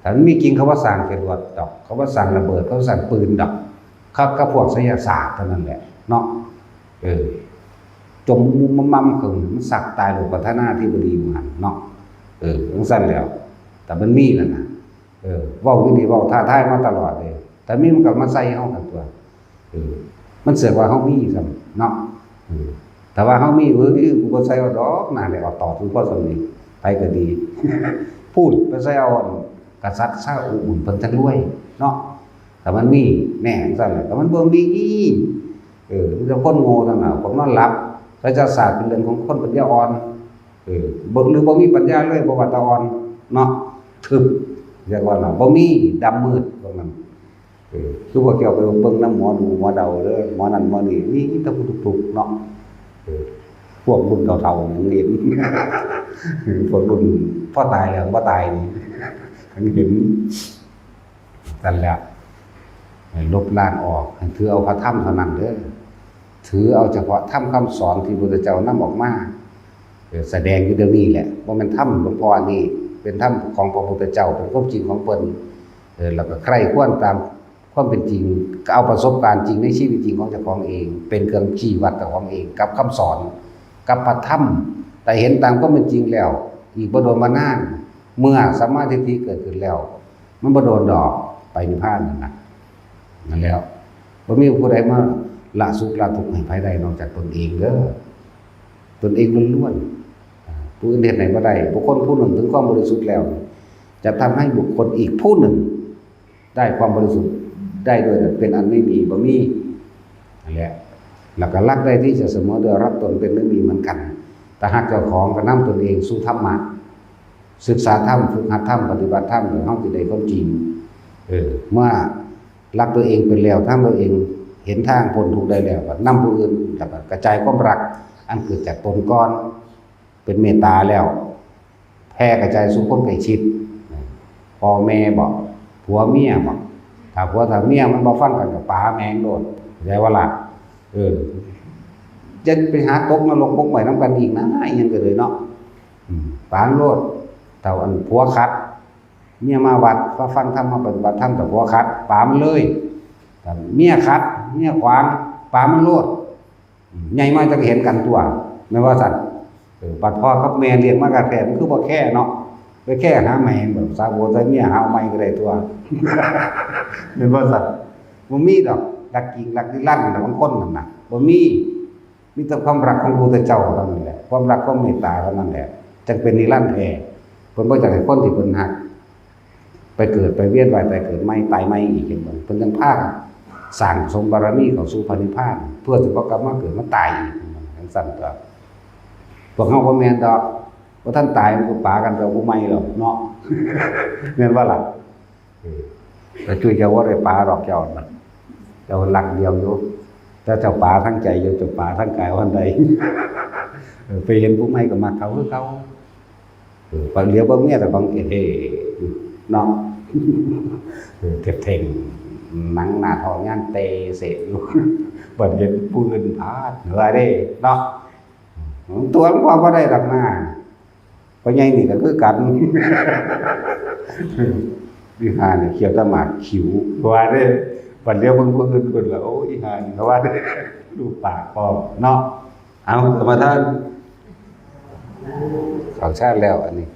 ถ้ามันมีจริงเขาว่าสร้างจรวดดอกเขาว่าสร้างระเบิดเขาสร้างปืนดอกเขาก็พวกไสยศาสตร์เท่านั้นแหละเนาะจมมุมมั่มขึ้นมันสักตายโลกพัฒนาที่บ่ดีมันเนาะจังซั่นแล้วแต่มันมีนั่นน่ะเว้าอยู่นี่เว้าท้าทายมาตลอดเลยแต่มีมันก็มาใส่เฮากันตัวมันเสือกว่าเฮามีซั่นเนาะแต่ว่าเฮามีกูบ่ใส่เอาดอกน่าได้เอาต่อถึงพอซั่นนี่ไปก็ดี พูดไปใส่เอา กษัตริย์ซาอุเพิ่นทั้งรวยเนาะแต่มันมีแน่ซั่นแหละแต่มันบ่มีมีแต่คนโง่ทั้งนั้นคนนอนหลับพระเจ้าศาสตร์เป็นเรื่องของคนปัญญาอ่อนบ่หรือบ่มีปัญญาเลยบ่ว่าตาอ่อนเนาะทึบเรียกว่าบ่มีดำมืดพวกนั้นคือพวกแกไปเบิ่งน้ำหมอดูหมอเดาเด้อหมอนั่นหมอนี่มีแต่ผู้ทุกข์เนาะพวกรุ่นเฒ่าๆยังเห็นพวกรุ่นพ่อตายแล้วบ่ตายนี่ยังเห็นนั่นแหละลบล้างออกถือเอาพระธรรมเท่านั้นเด้อถือเอาเฉพาะธรรมคำสอนที่พระพุทธเจ้านำออกมาแสดงอยู่เดี๋ยวนี้แหละบ่แม่นธรรมหลวงพ่อนี่เป็นธรรมของพระพุทธเจ้าเป็นความจริงของเพิ่นแล้วก็ใคร่ครวญตามความเป็นจริงก็เอาประสบการณ์จริงในชีวิตจริงของเจ้าของเองเป็นเครื่องชี้วัดเจ้าของเองกับคำสอนกับพระธรรมแต่เห็นตามความเป็นจริงแล้วอีกบ่โดนมานานเมื่อสัมมาทิฏฐิเกิดขึ้นแล้วมันบ่โดนดอกไปนิพพานนั่นแล้วบ่มีผู้ใดมาละสุขละทุกข์ให้ไผได้นอกจากตนเองเด้อตนเองล้วนๆผู้อื่นเฮ็ดให้บ่ได้บุคคลผู้หนึ่งถึงความบริสุทธิ์แล้วจะทำให้บุคคลอีกผู้หนึ่งได้ความบริสุทธิ์ได้โดยเป็นอันไม่มีบ่มีนั่นแหละแล้วก็รักได้ที่จะเสมอด้วยรักตนเป็นไม่มีเหมือนกันแต่หากเจ้าของก็นำตนเองสู่ธรรมะศึกษาธรรมฝึกหัดธรรมปฏิบัติธรรมเฮาสิได้ความจริงเมื่อรักตัวเองเป็นแล้วทั้งตัวเองเห็นทางพ้นทุกข์ได้แล้วก็นำผู้อื่นแล้วก็กระจายความรักอันเกิดจากตนก่อนเป็นเมตตาแล้วแผ่กระจายสู่คนใกล้ชิดพ่อแม่บอกผัวเมียบอกถ้าผัวถ้าเมียมันบ่ฟังกันก็ป๋าแม่งโดดเข้าใจว่าล่ะจะไปหาตกนรกบกใหม่นำกันอีกนะอีหยังก็เลยเนาะป๋าโลดเท่าอันผัวคัดเมียมาวัดฟังธรรมมาปฏิบัติธรรมแต่ผัวคัดป๋ามันเลยแต่เมียคัดเมียขวางป๋ามันโลดใหญ่มาจะเห็นกันตัวไม่ว่าสัตว์บัดพ่อกับแม่เลี้ยงมากันแท้มันคือบ่แค่เนาะไปแค่หาแม่แบบสาวโบใส่เมียหาใหม่ก็ได้ตัวเป็นว่าสัตว์บ่มีดอกรักจริงรักที่ลั่นแต่บางคนนั่นน่ะบ่มีแต่ความรักของพระพุทธเจ้าเท่านั้นแหละความรักความเมตตาเท่านั้นแหละจึงเป็นนิรันดร์แท้เพิ่นบ่อยากให้คนที่เพิ่นฮักไปเกิดไปเวียนว่ายตายเกิดใหม่ตายใหม่อีกจังซั่นเพิ่นจังพาสร้างสมบารมีเข้าสู่พระนิพพานเพื่อจะบ่กลับมาเกิดมาตายอีกจังซั่นตัวพวกเฮาบ่แม่นดอกบ่ทันตายมันก็ปากันไปบ่ใหม่หรอกเนาะแม่นว่าล่ะแต่ช่วยเจ้าบ่ได้ปาดอกเจ้าน่ะเจ้าหลักเดียวอยู่แต่เจ้าปาทั้งใจอยู่เจ้าปาทั้งกายวันใดไปเห็นผู้ใหม่ก็มักเขาคือเขาบางเลี้ยวบางเมียแต่บางเนาะเก็บเท่งหนังหน้าทองย่านเตเสอยู่บัดเห็นปืนพาดเหนือเด้เนาะตัวมันพอบ่ได้ดอกหน้าเพราะใหญ่นี่ก็คือกันวิหารนี่เขียวตะหมากขิวว่าเด้บัดเลี้ยวเบิ่งผู้อื่นเพิ่นล่ะโอ้ยหานี่เขาว่าเด้ดูปากพอเนาะเอาสมทานเข้าชาติแล้วอันนี้